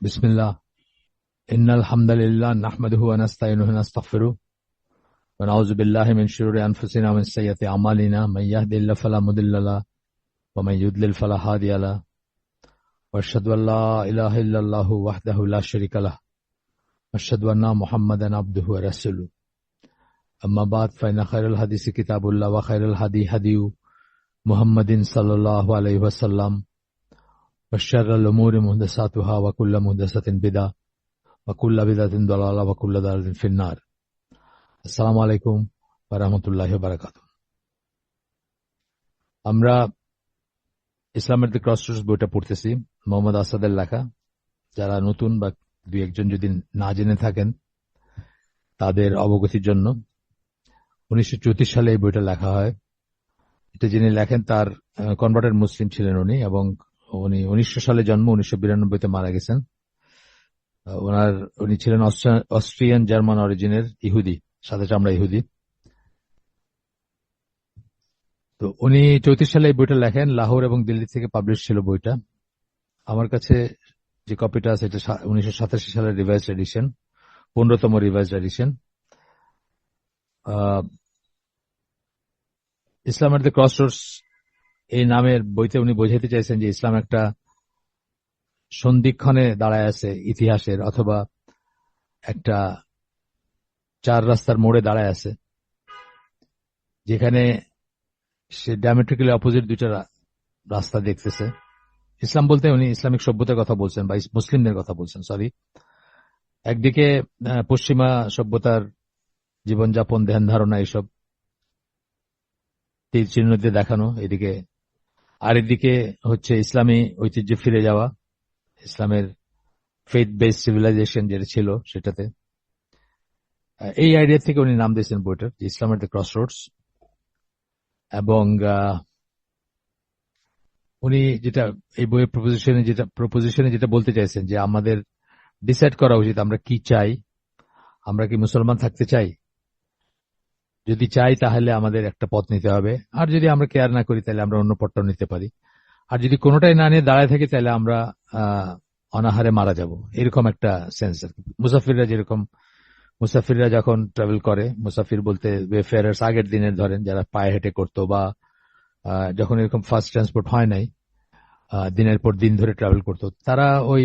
बिस्मिल्लाह इन्नल हम्दुलिल्लाह नहमदुहु व नस्तईनुहु व नस्तगफिरुह व नऊज़ु बिल्लाहि मिन शुरूरि अनफुसिना व मिन सय्यिआति अमालिना मन यहदिहिल्लाहु फला मुदिल्ल लहु व मन युद्लिल फला हादिय लहु व अशहदु अल्ला इलाहा इल्लल्लाहु वहदहु ला शरीका लहु व अशहदु अन्ना मुहम्मदन अब्दुहु व रसूलुहु अम्मा बाद फ़इन्न खैरल हदीस किताबुल्लाह व खैरल हदी हदीयु मुहम्मदिन सल्लल्लाहु अलैहि वसल्लम व शर्रल उमूरि मुहदसातुहा व कुल्लु मुहदसतिन बिदअह वकुल्ला बिदअतिन दलाला वकुल्ला दलालातिन फिन्नार। আসসালামু আলাইকুম ওয়া রাহমাতুল্লাহি ওয়া বারাকাতুহু। আমরা ইসলামের দি ক্রসরোডস বইটা পড়তেছি, মোহাম্মদ আসাদের লেখা। যারা নতুন বা দুই একজন যদি না জেনে থাকেন তাদের অবগতির জন্য 1934 সালে এই বইটা লেখা হয়। এটা যিনি লেখেন তার কনভার্টেড মুসলিম ছিলেন উনি, এবং উনি 1900 সালে জন্ম, 1992-তে মারা গেছেন। উনি ছিলেন অস্ট্রিয়ান জার্মান অরিজিনের ইহুদি, সাদা চামড়া ইহুদি। তো উনি 34 সালে এই বইটা লেখেন। লাহোর এবং দিল্লি থেকে পাবলিশ ছিল বইটা। আমার কাছে যে কপিটা আছে এটা 1987 সালের রিভাইজড এডিশন, 15তম revised edition. Islam at the crossroads এই নামের বইতে উনি বোঝাতে চাইছেন যে ইসলাম একটা সন্ধিক্ষণে দাঁড়ায় আছে ইতিহাসের, অথবা একটা চার রাস্তার মোড়ে দাঁড়ায় আছে, যেখানে সে ডায়ামেট্রিক্যালি অপোজিট দুইটা রাস্তা দেখতেছে। ইসলাম বলতে উনি ইসলামিক সভ্যতার কথা বলছেন বা মুসলিমদের কথা বলছেন, সরি। একদিকে পশ্চিমা সভ্যতার জীবনযাপন, ধ্যান ধারণা, এইসব তীর চিহ্ন দিয়ে দেখানো এদিকে, আর এদিকে হচ্ছে ইসলামী ঐতিহ্যে ফিরে যাওয়া, ইসলামের ফেথ বেসড সিভিলাইজেশন যেটা ছিল সেটাতে। এই আইডিয়া থেকে উনি নাম দিয়েছেন বইটার, ইসলাম এট দ্য ক্রসরোডস। এবং উনি যেটা এই বইয়ের প্রপোজিশনে যেটা বলতে চাইছেন যে আমাদের ডিসাইড করা উচিত আমরা কি চাই। আমরা কি মুসলমান থাকতে চাই? যদি চাই তাহলে আমাদের একটা পথ নিতে হবে, আর যদি আমরা কেয়ার না করি তাহলে আমরা অন্য পথটাও নিতে পারি। আর যদি কোনোটাই না নিয়ে দাঁড়ায় থাকি তাহলে আমরা অনাহারে মারা যাব, এরকম একটা সেন্স আর কি। মুসাফিররা যখন ট্রাভেল করে, মুসাফির বলতে ওয়েফেয়ারার্স আগের দিনের ধরেন যারা পায়ে হেঁটে করতো, বা যখন এরকম ফার্স্ট ট্রান্সপোর্ট হয় নাই, দিনের পর দিন ধরে ট্রাভেল করতো, তারা ওই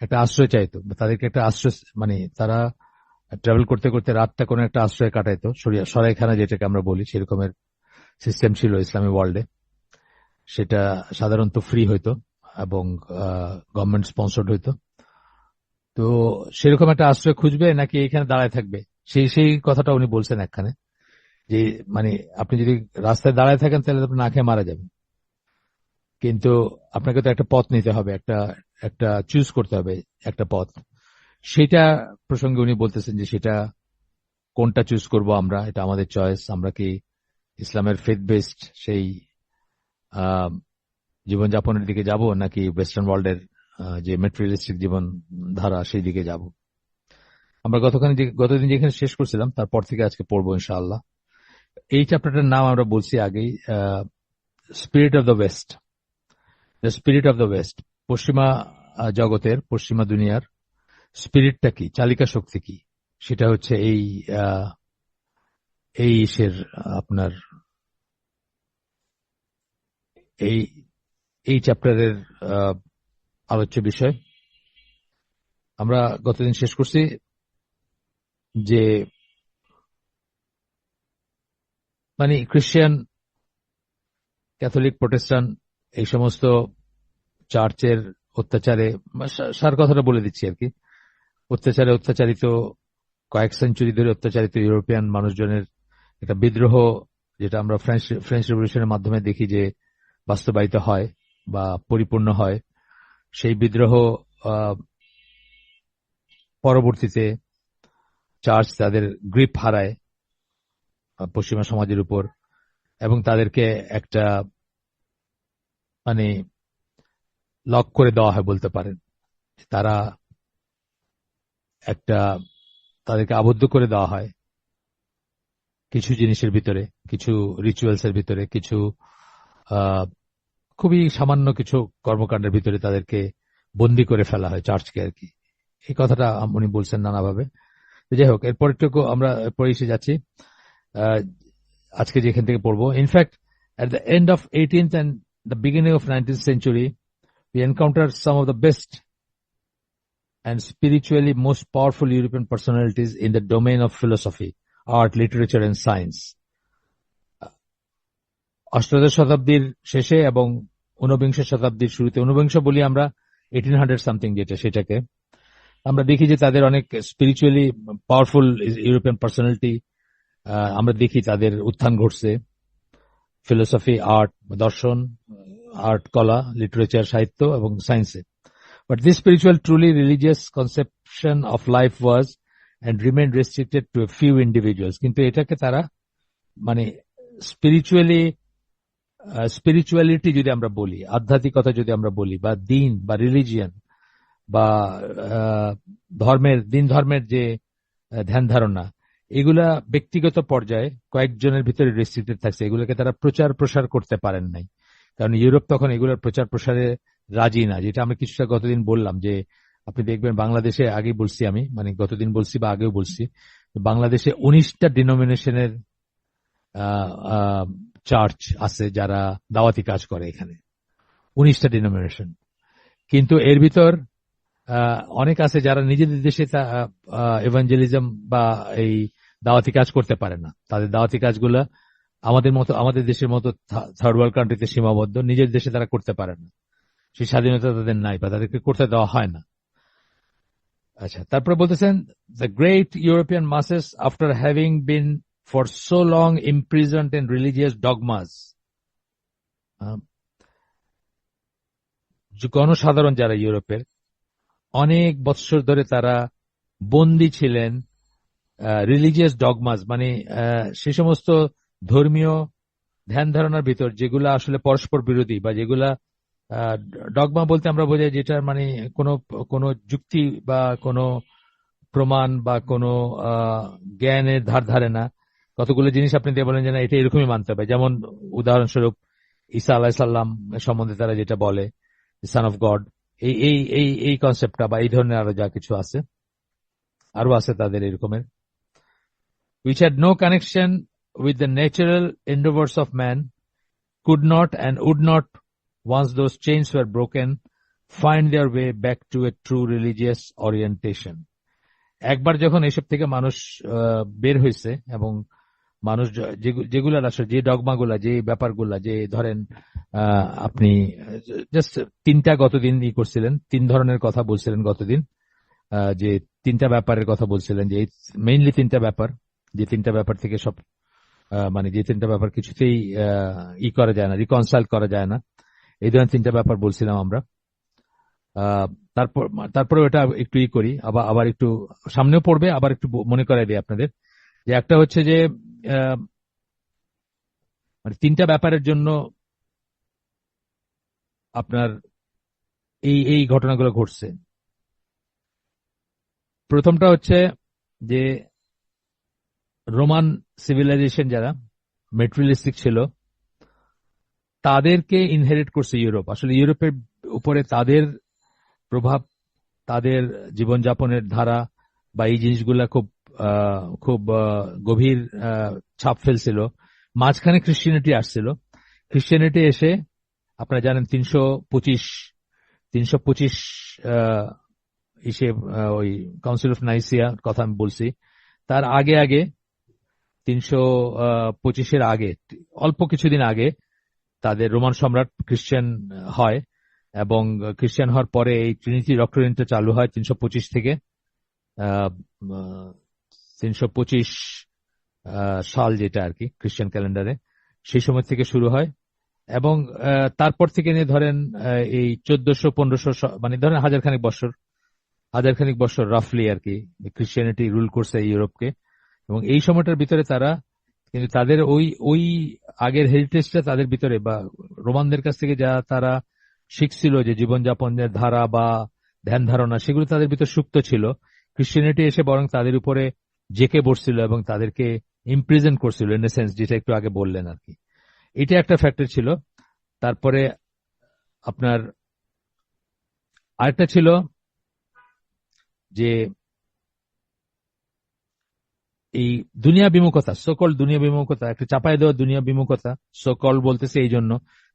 একটা আশ্রয় চাইতো, তাদেরকে একটা আশ্রয়, মানে তারা ট্রাভেল করতে করতে রাতটা কোনো একটা আশ্রয় কাটাইতো, সরাইখানা যেটাকে আমরা বলি, সেরকমের সিস্টেম ছিল ইসলামী ওয়ার্ল্ডে। সেটা সাধারণত ফ্রি হইতো এবং গভর্নমেন্ট স্পন্সর্ড হইতো। তো সেরকম একটা আশ্রয় খুঁজবে নাকি এখানে দাঁড়ায় থাকবে, সেই কথাটা উনি বলছেন একখানে, যে মানে আপনি যদি রাস্তায় দাঁড়ায় থাকেন তাহলে আপনি না খেয়ে মারা যাবেন, কিন্তু আপনাকে তো একটা পথ নিতে হবে, একটা চুজ করতে হবে একটা পথ। সেটা প্রসঙ্গে উনি বলতেছেন যে সেটা কোনটা চুজ করব আমরা, এটা আমাদের চয়েস। আমরা কি ইসলামের ফেথ বেসড সেই জীবনযাপনের দিকে যাব, নাকি ওয়েস্টার্ন ওয়ার্ল্ডের যে মেটেরিয়ালিস্টিক জীবন ধারা সেই দিকে যাব। আমরা গতদিন যেখানে শেষ করছিলাম তারপর থেকে আজকে পড়বো ইনশাআল্লাহ। এই চ্যাপ্টারটার নাম আমরা বলছি আগেই, spirit of the West. The spirit of the West, পশ্চিমা জগতের, পশ্চিমা দুনিয়ার স্পিরিটটা কি, চালিকা শক্তি কি, সেটা হচ্ছে এই ইসের আপনার এই চ্যাপ্টারের আলোচ্য বিষয়। আমরা গতদিন শেষ করছি যে মানে খ্রিস্টান, ক্যাথলিক, প্রোটেস্টান্ট এই সমস্ত চার্চের অত্যাচারে, সার কথাটা বলে দিচ্ছি আর কি, অত্যাচারিত কয়েক সেঞ্চুরি ধরে অত্যাচারিত ইউরোপিয়ান মানুষজনের একটা বিদ্রোহ, যেটা আমরা ফ্রেঞ্চ রেভলিউশনের মাধ্যমে দেখি যে বাস্তবায়িত হয় বা পরিপূর্ণ হয়। সেই বিদ্রোহ পরবর্তীতে চার্চ তাদের গ্রিপ হারায় পশ্চিমা সমাজের উপর, এবং তাদেরকে একটা মানে লক করে দেওয়া হয় বলতে পারেন। তারা তাদেরকে আবদ্ধ করে দেওয়া হয় কিছু জিনিসের ভিতরে, কিছু রিচুয়ালস এর ভিতরে, কিছু খুবই সামান্য কিছু কর্মকাণ্ডের ভিতরে তাদেরকে বন্দি করে ফেলা হয় চার্চকে আর কি। এই কথাটা উনি বলছেন নানাভাবে। যাই হোক, এরপরটুকু আমরা পরে এসে যাচ্ছি আহ, আজকে যেখান থেকে পড়বো। In fact at the end of 18th and the beginning of 19th century, we encountered some of the best and spiritually most powerful European personalities in the domain of philosophy, art, literature and science. অষ্টাদশ শতাব্দীর শেষে এবং ঊনবিংশ শতাব্দীর শুরুতে, ঊনবিংশ বলি আমরা 1800 সামথিং যেটা, সেটাকে আমরা দেখি যে তাদের অনেক স্পিরিচুয়ালি পাওয়ারফুল ইউরোপিয়ান পার্সোনালিটি আমরা দেখি তাদের উত্থান ঘটছে ফিলোসফি, আর্ট, দর্শন, আর্ট, কলা, লিটারেচার, সাহিত্য এবং সায়েন্সে। But this spiritual, truly religious conception of life was and remained restricted to a few individuals. কিন্তু এটাকে তারা মানে স্পিরিচুয়ালিটি যদি আমরা বলি, আধ্যাত্মিকতা যদি আমরা বলি, বা দিন বা রিলিজিয়ান বা দিন ধর্মের যে ধ্যান ধারণা, এগুলা ব্যক্তিগত পর্যায়ে কয়েকজনের ভিতরে রেস্ট্রিক্টেড থাকছে। এগুলোকে তারা প্রচার প্রসার করতে পারেন নাই, কারণ ইউরোপ তখন এগুলোর প্রচার প্রসারে রাজি না। যেটা আমি কিছুটা গতদিন বললাম যে আপনি দেখবেন বাংলাদেশে, আগেই বলছি আমি, মানে গতদিন বলছি বা আগেও বলছি, বাংলাদেশে 19টা ডিনোমিনেশনের চার্চ আছে যারা দাওয়াতি কাজ করে এখানে, 19টা ডিনোমিনেশন। কিন্তু এর ভিতর অনেক আছে যারা নিজেদের দেশে এভাঞ্জেলিজম বা এই দাওয়াতি কাজ করতে পারে না। তাদের দাওয়াতি কাজগুলো আমাদের দেশের মতো থার্ড ওয়ার্ল্ড কান্ট্রিতে সীমাবদ্ধ, নিজের দেশে তারা করতে পারে না, সেই স্বাধীনতা তাদের নাই বা তাদেরকে করতে দেওয়া হয় না। আচ্ছা, তারপরে বলতেছেন, the great European মাসেস after having been for so long ইমপ্রিজনড in religious ডগমাস, জনসাধারণ যারা ইউরোপের অনেক বৎসর ধরে তারা বন্দী ছিলেন রিলিজিয়াস ডগমাস, মানে সে সমস্ত ধর্মীয় ধ্যান ধারণার ভিতর যেগুলা আসলে পরস্পর বিরোধী, বা যেগুলা ডগমা বলতে আমরা বোঝাই যেটা মানে কোনো যুক্তি বা কোনো প্রমাণ বা কোনো জ্ঞানের ধার ধারে না। কতগুলো জিনিস আপনি দিয়ে বলেন যে না, এটা এরকমই মানতে হবে। যেমন উদাহরণস্বরূপ ঈসা আলাইসাল্লাম সম্বন্ধে তারা যেটা বলে সান অফ গড, এই এই এই এই কনসেপ্টটা বা এই ধরনের আরো যা কিছু আছে, আরো আছে তাদের এরকমের, which had no connection with the natural endeavors of man, could not and would not, once those chains were broken, find their way back to a true religious orientation. একবার যখন এসব থেকে মানুষ বের হয়েছে এবং মানুষ যেগুলার আসলে যে ডগমাগুলা, যে ব্যাপারগুলা, যে ধরেন আপনি জাস্ট তিনটা গতদিন করছিলেন, 3 ধরনের কথা বলছিলেন গতদিন, যে 3টা ব্যাপারের কথা বলছিলেন, যে মেইনলি 3টা ব্যাপার, যে 3টা ব্যাপার থেকে সব মানে যে 3টা ব্যাপার কিছুতেই করা যায় না, রিকনসাইল করা যায় না, এই ধরনের 3টা ব্যাপার বলছিলাম আমরা। তারপরে ওটা একটু করি, আবার একটু সামনেও পড়বে, আবার একটু মনে করাই দিই আপনাদের, যে একটা হচ্ছে যে মানে 3টা ব্যাপারের জন্য আপনার এই ঘটনাগুলো ঘটছে। প্রথমটা হচ্ছে যে রোমান সিভিলাইজেশন যারা মেটেরিয়ালিস্টিক ছিল, তাদেরকে ইনহেরিট করছে ইউরোপ। আসলে ইউরোপের উপরে তাদের প্রভাব, তাদের জীবনযাপনের ধারা বা এই জিনিসগুলা খুব গভীর ছাপ ফেলছিল। মাঝখানে ক্রিশ্চিয়ানিটি আসছিল। ক্রিশ্চিয়ানিটি এসে আপনারা জানেন 325 ওই কাউন্সিল অফ নাইসিয়া কথা আমি বলছি, তার আগে 325-এর আগে, অল্প কিছুদিন আগে তাদের রোমান সম্রাট খ্রিস্টান হয়, এবং খ্রিস্টান হওয়ার পরে এই ট্রিনিটি ডক্টরিনটা চালু হয় 325 থেকে 325 সাল, যেটা আর কি খ্রিস্টান ক্যালেন্ডারে, সেই সময় থেকে শুরু হয়। এবং তারপর থেকে নিয়ে ধরেন এই 1400-1500, মানে ধরেন হাজারখানিক বছর রাফলি আর কি খ্রিস্টানিটি রুল করছে ইউরোপকে। এবং এই সময়টার ভিতরে তারা কিন্তু তাদের ওই আগের হেরিটেজটা তাদের ভিতরে, বা রোমানদের কাছ থেকে যা তারা শিখছিল যে জীবনযাপনের ধারা বা ধ্যান ধারণা, সেগুলো তাদের ভিতর সুপ্ত ছিল। ক্রিশ্চিয়ানিটি এসে বরং তাদের উপরে জেকে বসছিল এবং তাদেরকে ইমপ্রিজেন্ট করছিল, ইন এ সেন্স, যেটা একটু আগে বললেন আর কি। এটা একটা ফ্যাক্টর ছিল। তারপরে আপনার আরেকটা ছিল যে এই দুনিয়া বিমুখতা, সকল দুনিয়া বিমুখতা, একটা চাপায় দেওয়া দুনিয়া বিমুখতা, সকল বলতেছে এই জন্য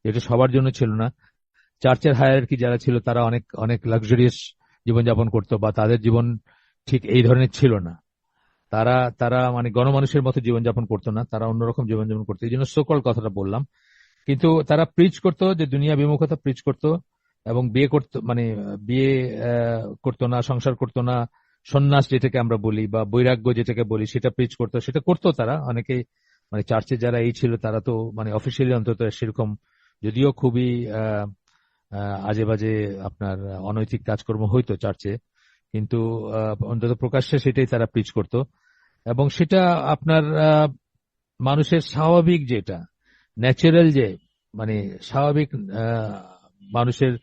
যেটা সবার জন্য ছিল না। চার্চের হায়ারার্কি যারা ছিল তারা অনেক অনেক লাক্সারিয়াস জীবনযাপন করতো, বা তাদের জীবন ঠিক এই ধরনের ছিল না। তারা তারা মানে গণমানুষের মতো জীবনযাপন করতো না, তারা অন্যরকম জীবনযাপন করতো, এই জন্য সকল কথাটা বললাম। কিন্তু তারা প্রিচ করতো যে দুনিয়া বিমুখতা প্রিচ করতো, এবং বিয়ে করতো মানে বিয়ে করতো না, সংসার করতো না, সন্ন্যাস যেটাকে আমরা বলি বা বৈরাগ্য যেটাকে বলি সেটা প্রিচ করতো, সেটা করতো তারা অনেকে। মানে চার্চে যারা এই ছিল তারা তো মানে অফিসিয়ালি অন্তত সেরকম, যদিও খুবই আজে বাজে আপনার অনৈতিক কাজকর্ম হইতো চার্চে, কিন্তু অন্তত প্রকাশ্যে সেটাই তারা প্রিচ করতো। এবং সেটা আপনার মানুষের স্বাভাবিক যেটা ন্যাচারাল, যে মানে স্বাভাবিক মানুষের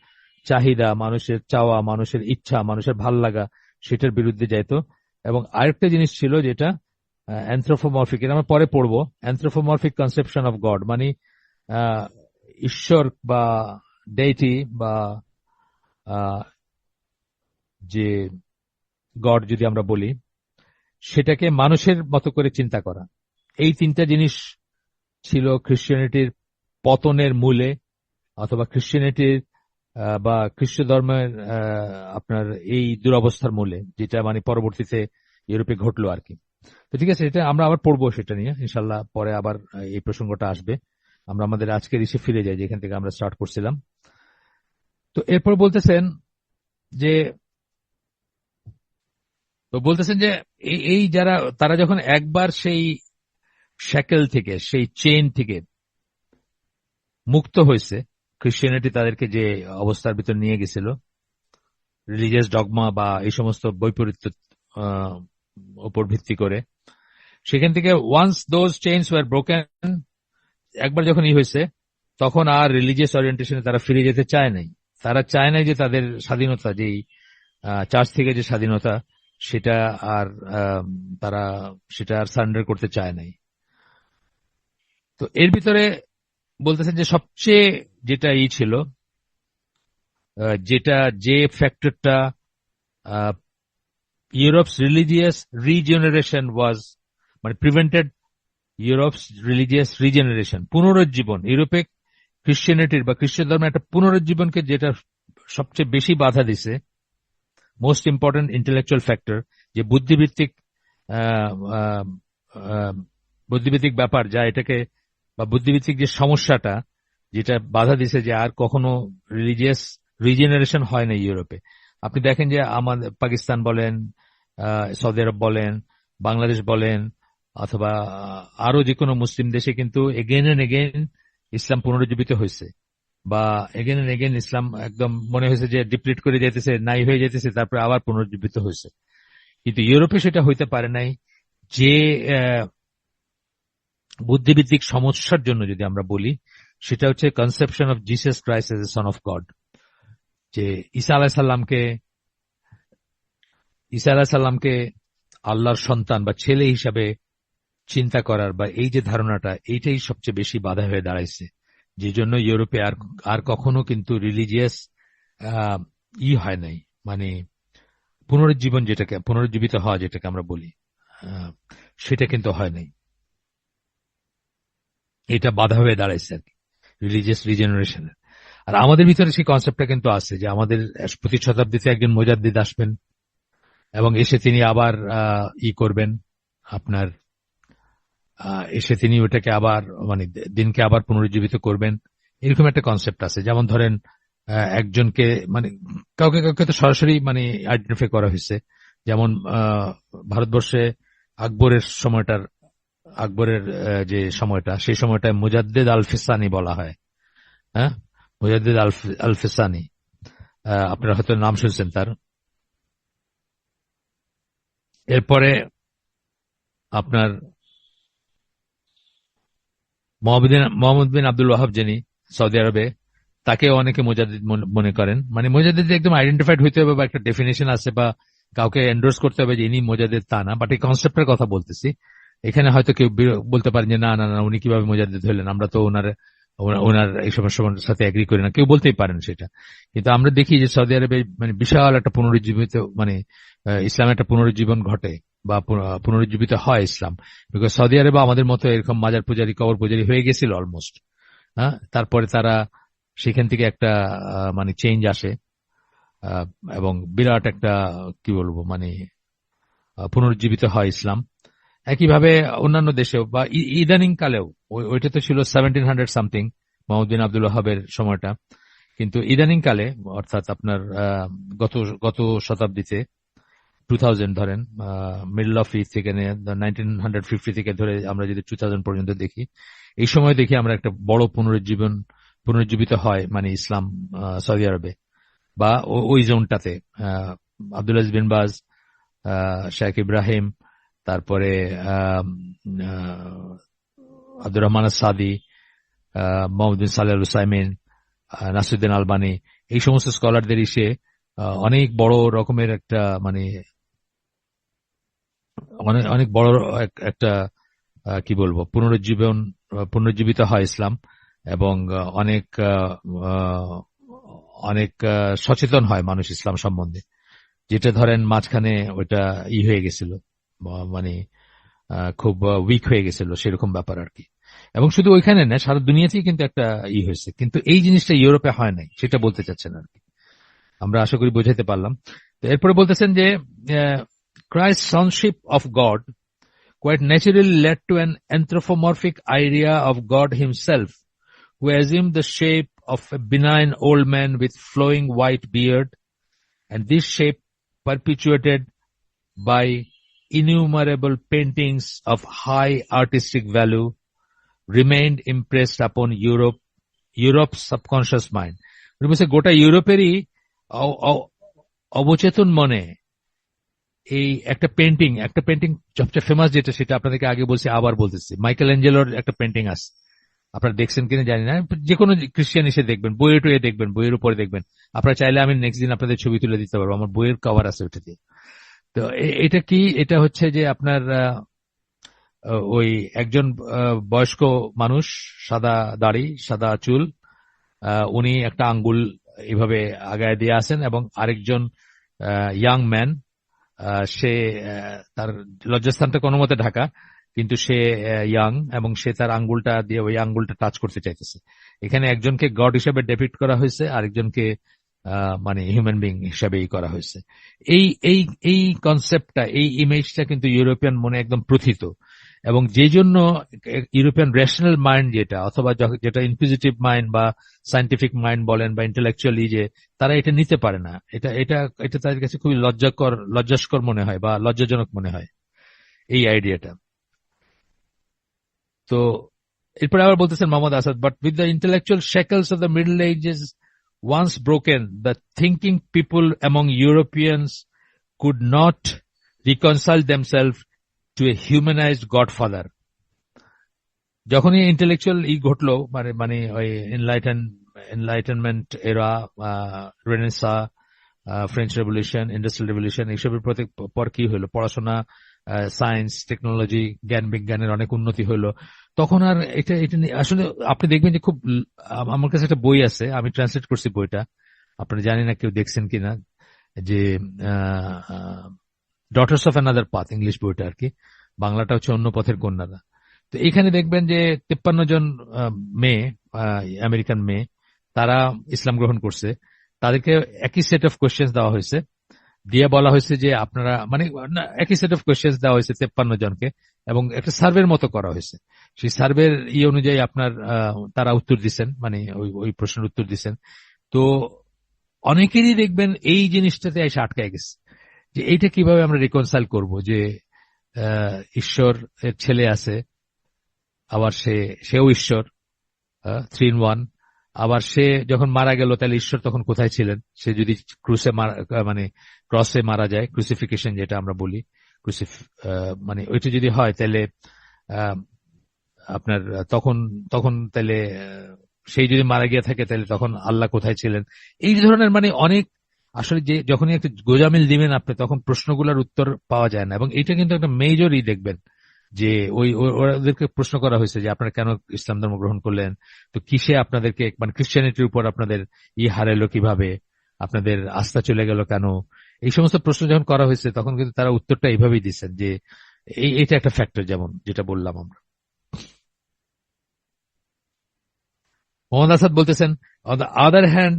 চাহিদা, মানুষের চাওয়া, মানুষের ইচ্ছা, মানুষের ভাল লাগা, সেটার বিরুদ্ধে যাইতো। এবং আরেকটা জিনিস ছিল যেটা অ্যানথ্রোপোমরফিক, এটা আমরা পরে পড়বো, অ্যানথ্রোপোমরফিক কনসেপশন অফ গড, মানে আহ, ঈশ্বর বা ডেইটি বা আহ, যে গড যদি আমরা বলি, সেটাকে মানুষের মতো করে চিন্তা করা। এই তিনটা জিনিস ছিল খ্রিস্টিয়ানিটির পতনের মূলে, অথবা খ্রিস্টিয়ানিটির বা খ্রিস্ট ধর্মের আপনার এই দুরবস্থার মূলে, যেটা মানে পরবর্তীতে ইউরোপে ঘটলো আর কি। তো ঠিক আছে, এটা আমরা আবার পড়বো সেটা নিয়ে ইনশাল্লাহ, পরে আবার এই প্রসঙ্গটা আসবে। আমরা আমাদের আজকের ইসে ফিরে যাই যেখান থেকে আমরা স্টার্ট করছিলাম। তো এরপর যে বলতেছেন যে এই যারা, তারা যখন একবার সেই শ্যাকেল থেকে, সেই চেইন থেকে মুক্ত হয়েছে, খ্রিস্টিয়ানিটি তাদেরকে যে অবস্থার ভিতর নিয়ে গেছিল, রিলিজিয়াস ডগমা বা এই সমস্ত বৈপরীত্য উপর ভিত্তি করে, সেখান থেকে once those chains were broken, একবার যখন হয়েছে, তখন আর রিলিজিয়াস ওরিয়েন্টেশনে তারা ফিরে যেতে চায় নাই। তারা চায় নাই যে তাদের স্বাধীনতা, যেই চার্চ থেকে যে স্বাধীনতা, সেটা আর তারা সেটা আর সারেন্ডার করতে চায় নাই। তো এর ভিতরে বলতেছেন যে সবচেয়ে যেটা ছিল, যেটা যে ফ্যাক্টরটা ইউরোপস রিলিজিয়াস রিজেনারেশন ওয়াজ, মানে প্রিভেন্টেড ইউরোপস রিলিজিয়াস রিজেনারেশন, পুনরুজ্জীবন, ইউরোপে খ্রিস্টিয়ানিটির বা খ্রিস্ট ধর্মের একটা পুনরুজ্জীবনকে যেটা সবচেয়ে বেশি বাধা দিছে, মোস্ট ইম্পর্টেন্ট ইন্টেলেকচুয়াল ফ্যাক্টর, যে বুদ্ধিভিত্তিক আহ, আহ, আহ, বুদ্ধিভিত্তিক ব্যাপার, যা এটাকে বা বুদ্ধিভিত্তিক যে সমস্যাটা যেটা বাধা দিছে যে আর কখনো রিলিজিয়াস রিজেনারেশন হয় না ইউরোপে। আপনি দেখেন যে আমাদের পাকিস্তান বলেন, সৌদি আরব বলেন, বাংলাদেশ বলেন, অথবা আরো যে কোনো মুসলিম দেশে কিন্তু এগেন এন্ড এগেন ইসলাম পুনরুজ্জীবিত হয়েছে, বা এগেন এন্ড এগেন ইসলাম একদম মনে হয়েছে যে ডিপ্লিট করে যেতেছে, নাই হয়ে যেতেছে, তারপরে আবার পুনরুজ্জীবিত হয়েছে। কিন্তু ইউরোপে সেটা হইতে পারে নাই। যে বুদ্ধিভিত্তিক সমস্যার জন্য যদি আমরা বলি, সেটা হচ্ছে conception of Jesus Christ as a son of god, যে ঈসা আলাহিসাল্লামকে আল্লাহর সন্তান বা ছেলে হিসাবে চিন্তা করার, বা এই যে ধারণাটা, এইটাই সবচেয়ে বেশি বাধা হয়ে দাঁড়াইছে, যে জন্য ইউরোপে আর আর কখনো কিন্তু রিলিজিয়াস হয় নাই, মানে পুনরুজ্জীবন, যেটাকে পুনরুজ্জীবিত হওয়া যেটাকে আমরা বলি, আহ, সেটা কিন্তু হয় নাই। এটা বাধা হয়ে দাঁড়াইছে আর কি রিলিজিয়াস রিজেনারেশনের। আর আমাদের ভিতরে সেই কনসেপ্টটা কিন্তু আছে যে আমাদের প্রতি শতাব্দীতে একজন মুজাদ্দিদ আসবেন, এবং এসে তিনি আবার করবেন আপনার, এসে তিনি ওটাকে আবার মানে দিনকে আবার পুনরুজ্জীবিত করবেন, এরকম একটা কনসেপ্ট আছে। যেমন ধরেন একজনকে মানে কাউকে কাউকে তো সরাসরি মানে আইডেন্টিফাই করা হয়েছে, যেমন ভারতবর্ষে আকবরের যে সময়টা, সেই সময়টায় মুজাদ্দেদ আল ফিসানি বলা হয়। হ্যাঁ, মুজাদ্দেদ আল ফিসানি, আপনারা হয়তো নাম শুনছেন তার। এরপরে আপনার মোহাম্মদ বিন আব্দুল ওয়াহাব, যিনি সৌদি আরবে, তাকে অনেকে মুজাদ্দিদ মনে করেন। মানে মুজাদ্দিদ একদম আইডেন্টিফাইড হইতে হবে, বা একটা ডেফিনেশন আছে, বা কাউকে এন্ডোর্স করতে হবে যে ইনি মুজাদ্দিদ, তা না। বাট এই কনসেপ্টের কথা বলতেছি। এখানে হয়তো কেউ বলতে পারেন যে না না না, উনি কিভাবে মুজাদ্দিদ হলেন, আমরা তো ওনার ওনার এই সমস্যার সাথে এগ্রি করি না, কেউ বলতেই পারেন সেটা। কিন্তু আমরা দেখি যে সৌদি আরবে মানে বিশাল একটা পুনরুজ্জীবিত মানে ইসলামের একটা পুনরুজ্জীবন ঘটে বা পুনরুজ্জীবিত হয় ইসলাম। বিকজ সৌদি আরবে আমাদের মতো এরকম মাজার পূজারি কবর পূজারি হয়ে গেছিল অলমোস্ট। হ্যাঁ, তারপরে তারা সেখান থেকে একটা মানে চেঞ্জ আসে, আহ, এবং বিরাট একটা কি বলবো মানে পুনরুজ্জীবিত হয় ইসলাম। একইভাবে অন্যান্য দেশেও বা ইদানিং কালেও ওইটা তো ছিল 1700 সামথিং, মোহাম্মদ বিন আব্দুল ওয়াহাবের সময়টা। কিন্তু ইদানিং কালে অর্থাৎ আপনার গত গত শতাব্দীতে 2000 ধরেন, মিডল অফ ইথ থেকে নিয়ে 1950 থেকে ধরে আমরা যদি 2000 পর্যন্ত দেখি, এই সময় দেখি আমরা একটা বড় পুনরুজ্জীবিত হয় মানে ইসলাম সৌদি আরবে বা ওই জোনটাতে। আব্দুল আজিজ বিন বাজ, শেখ ইব্রাহিম, তারপরে আব্দুর রহমান সাদি, মোহাম্মদ বিন সালেহ আল উসাইমিন, নাসিরুদ্দিন আলবানী, এই সমস্ত স্কলারদের এসে অনেক বড় রকমের একটা মানে অনেক অনেক বড় একটা কি বলবো পুনরুজ্জীবিত হয় ইসলাম। এবং অনেক অনেক সচেতন হয় মানুষ ইসলাম সম্বন্ধে, যেটা ধরেন মাঝখানে ওইটা হয়ে গেছিল মানে খুব উইক হয়ে গেছিল সেরকম ব্যাপার আর কি। এবং শুধু ওইখানে না, সারা দুনিয়াতেই কিন্তু একটা হয়েছে, কিন্তু এই জিনিসটা ইউরোপে হয় নাই, সেটা বলতে চাচ্ছেন আর কি। আমরা আশা করি বোঝাতে পারলাম। তো এরপরে বলতেছেন যে Christ sonship of God quite naturally led to an anthropomorphic idea of God himself, who assumed the shape of a benign old man with flowing white beard, and this shape, perpetuated by innumerable paintings of high artistic value, remained impressed upon Europe's subconscious mind. গোটা ইউরোপেরই অবচেতন মনে এই একটা painting সবচেয়ে famous যেটা, সেটা আপনাদেরকে আগে বলছি আবার বলতেছি, মাইকেল অ্যাঞ্জেলোর একটা পেন্টিং আছে, আপনারা দেখছেন কিনা জানি না, যে কোনো খ্রিস্টান এসে দেখবেন, বইয়ে টইয়ে দেখবেন, বইয়ের উপরে দেখবেন। আপনারা চাইলে আমি নেক্সট দিন আপনাদের ছবি তুলে দিতে পারবো, আমার বইয়ের কভার আছে ওটা দিয়ে। তো এটা কি, এটা হচ্ছে যে আপনার ওই একজন বয়স্ক মানুষ, সাদা দাড়ি সাদা চুল, উনি একটা আঙ্গুল এইভাবে আগায় দিয়ে আছেন, এবং আরেকজন ইয়াং ম্যান, সে তার লজ্জাস্থানটা কোনো মতে ঢাকা, কিন্তু সে ইয়াং, এবং সে তার আঙ্গুলটা দিয়ে ওই আঙ্গুলটা টাচ করতে চাইতেছে। এখানে একজনকে গড হিসেবে ডেপিক্ট করা হয়েছে, আরেকজনকে মানে হিউম্যান বিং হিসাবেই করা হয়েছে। এই এই এই কনসেপ্টটা, এই ইমেজটা কিন্তু ইউরোপিয়ান মনে একদম প্রথিত, এবং যে জন্য ইউরোপিয়ান রেশনাল মাইন্ড যেটা, অথবা যেটা ইনকুইজিটিভ মাইন্ড বা সায়েন্টিফিক মাইন্ড বলেন বা ইন্টেলেকচুয়ালি, যে তারা এটা নিতে পারে না, এটা এটা এটা তাদের কাছে খুবই লজ্জাস্কর মনে হয় বা লজ্জাজনক মনে হয় এই আইডিয়াটা। তো এরপরে আবার বলতেছেন Muhammad Asad, but with the intellectual shackles of the Middle Ages once broken, the thinking people among Europeans could not reconcile themselves to a humanised godfather. যখনই ইন্টেলেকচুয়াল ঘটলো, মানে মানে ওই এনলাইটেনমেন্ট এরা, Renaissance, French Revolution, Industrial Revolution, এইসবের পর কি হলো, পড়াশোনা, সায়েন্স, টেকনোলজি, জ্ঞান বিজ্ঞানের অনেক উন্নতি হলো, তখন আর এটা এটা আসলে আপনি দেখবেন যে খুব, আমার কাছে একটা বই আছে, আমি ট্রান্সলেট করছি বইটা, আপনারা জানি না কেউ দেখছেন কিনা, যে daughters of another path, English বইটা আর কি, বাংলাটা হচ্ছে অন্য পথের কন্যারা। তো এখানে দেখবেন যে 53 জন মেয়ে, আমেরিকান মেয়ে, তারা ইসলাম গ্রহণ করছে। তাদেরকে একই সেট অফ কোয়েশ্চেন্স দেওয়া হয়েছে, দিয়ে বলা হয়েছে যে আপনারা মানে একই সেট অফ কোয়েশ্চেন্স দেওয়া হয়েছে 53 জনকে, এবং একটা সার্ভের মতো করা হয়েছে। সেই সার্ভের অনুযায়ী আপনার তারা উত্তর দিচ্ছেন, মানে ওই ওই প্রশ্নের উত্তর দিচ্ছেন। তো অনেকেরই দেখবেন এই জিনিসটাতে এসে আটকায় গেছে, যে এইটা কিভাবে আমরা রিকনসাইল করব, যে ঈশ্বর এর ছেলে আছে, আবার সেও ঈশ্বর, 3 in 1, আবার সে যখন মারা গেল তাহলে ঈশ্বর তখন কোথায় ছিলেন? সে যদি মানে ক্রসে মারা যায়, ক্রুসিফিকেশন যেটা আমরা বলি, মানে ওইটা যদি হয় তাহলে আপনার তখন তখন তাহলে সেই যদি মারা গিয়ে থাকে তাহলে তখন আল্লাহ কোথায় ছিলেন? এই ধরনের মানে অনেক, আসলে যে যখনই একটা গোজামিল দিবেন আপনি, তখন প্রশ্নগুলোর উত্তর পাওয়া যায় না। এবং এটা কিন্তু একটা মেজরই দেখবেন যে ওদেরকে প্রশ্ন করা হয়েছে যে আপনারা কেন ইসলাম ধর্ম গ্রহণ করলেন, তো কিসে আপনাদেরকে মানে ক্রিশ্চিয়ানিটির উপর আপনাদের হারাইলো কিভাবে, আপনাদের আস্থা চলে গেল কেন, এই সমস্ত প্রশ্ন যখন করা হয়েছে তখন কিন্তু তারা উত্তরটা এইভাবেই দিচ্ছেন যে এটা একটা ফ্যাক্টর, যেমন যেটা বললাম আমরা। মোহাম্মদ আসাদ বলতেছেন, on the other hand,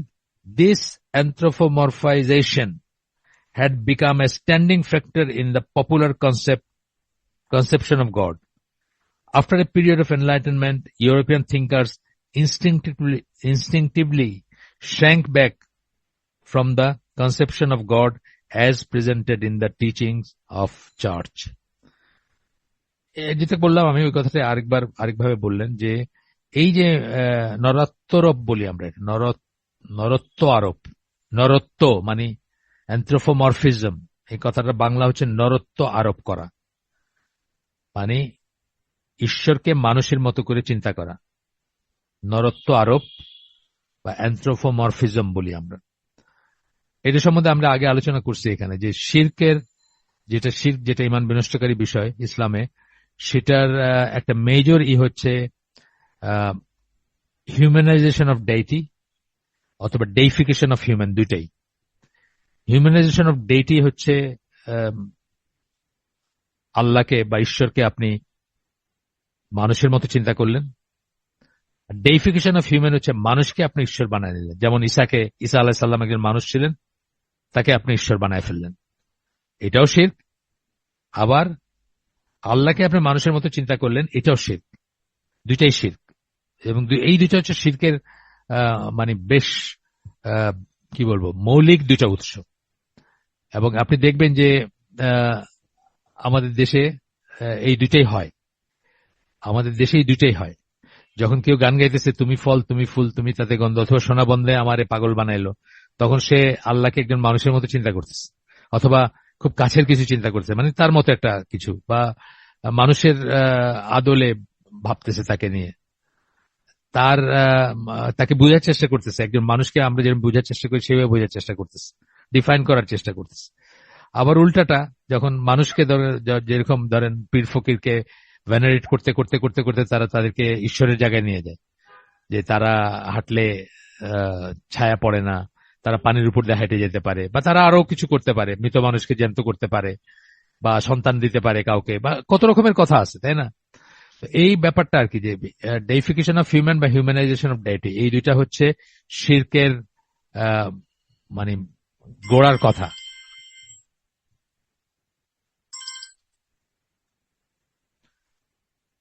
this anthropomorphization had become a standing factor in the popular conception of God. After a period of enlightenment, European thinkers instinctively shrank back from the conception of God as presented in the teachings of Church. যেটা বললাম আমি, ওই কথাটা আরেকভাবে বললেন যে এই যে নরত্বরোপ বলি আমরা, নরত্ব আরোপ, নরত্ব মানে অ্যানথ্রোপোমরফিজম, এই কথাটা বাংলা হচ্ছে নরত্ব আরোপ করা, মানে ঈশ্বরকে মানুষের মতো করে চিন্তা করা, নরত্ব আরোপ বা অ্যানথ্রোপোমরফিজম বলি আমরা। এটা সম্বন্ধে আমরা আগে আলোচনা করছি এখানে, যে শিরকের যেটা ঈমান বিনষ্টকারী বিষয় ইসলামে, সেটার একটা মেজর হচ্ছে হিউম্যানাইজেশন অফ ডেইটি অথবা ডেইফিকেশন অফ হিউম্যান, দুইটাই। হিউম্যানাইজেশন অফ ডেইটি হচ্ছে আল্লাহকে বা ঈশ্বরকে আপনি মানুষের মতো চিন্তা করলেন, ডেইফিকেশন অফ হিউম্যান হচ্ছে মানুষকে আপনি ঈশ্বর বানায় নিলেন। যেমন ঈসা আলাইহিস সালাম একজন মানুষ ছিলেন, তাকে আপনি ঈশ্বর বানায় ফেললেন, এটাও শিরক। আবার আল্লাহকে আপনি মানুষের মতো চিন্তা করলেন, এটাও শিরক। দুইটাই শিরক, এবং এই দুইটা হচ্ছে শিরকের মানে বেশ কি বলবো, মৌলিক দুইটা উৎস। এবং আপনি দেখবেন যে আমাদের দেশে এই দুইটাই হয়, আমাদের দেশে এই দুইটাই হয়। যখন কেউ গান গাইতেছে, তুমি ফল তুমি ফুল তুমি তাতে গন্ধ, অথবা সোনা বন্ধে আমারে পাগল বানাইলো, তখন সে আল্লাহকে একজন মানুষের মতো চিন্তা করতেছে, অথবা খুব কাছের কিছু চিন্তা করছে, মানে তার মতো একটা কিছু, বা মানুষের আদলে ভাবতেছে তাকে নিয়ে, তাকে বোঝার চেষ্টা করতেছে। একজন মানুষকে আমরা যেরকম বোঝার চেষ্টা করি সেভাবে বোঝার চেষ্টা করতেছে, ডিফাইন করার চেষ্টা করতেছে। আবার উল্টাটা, যখন মানুষকে যেরকম ধরেন পীর ফকিরকে ভেনারেট করতে করতে করতে করতে তারা তাদেরকে ঈশ্বরের জায়গায় নিয়ে যায়, যে তারা হাঁটলে ছায়া পড়ে না, তারা পানির উপর দিয়ে হেঁটে যেতে পারে, বা তারা আরো কিছু করতে পারে, মৃত মানুষকে জ্যান্ত করতে পারে, বা সন্তান দিতে পারে কাউকে, বা কত রকমের কথা আছে, তাই না? এই ব্যাপারটা আর কি, যে ডেইফিকেশন অফ হিউম্যান বা হিউম্যানাইজেশন অফ ডেইটি, এই দুইটা হচ্ছে শিরকের মানে গোড়ার কথা।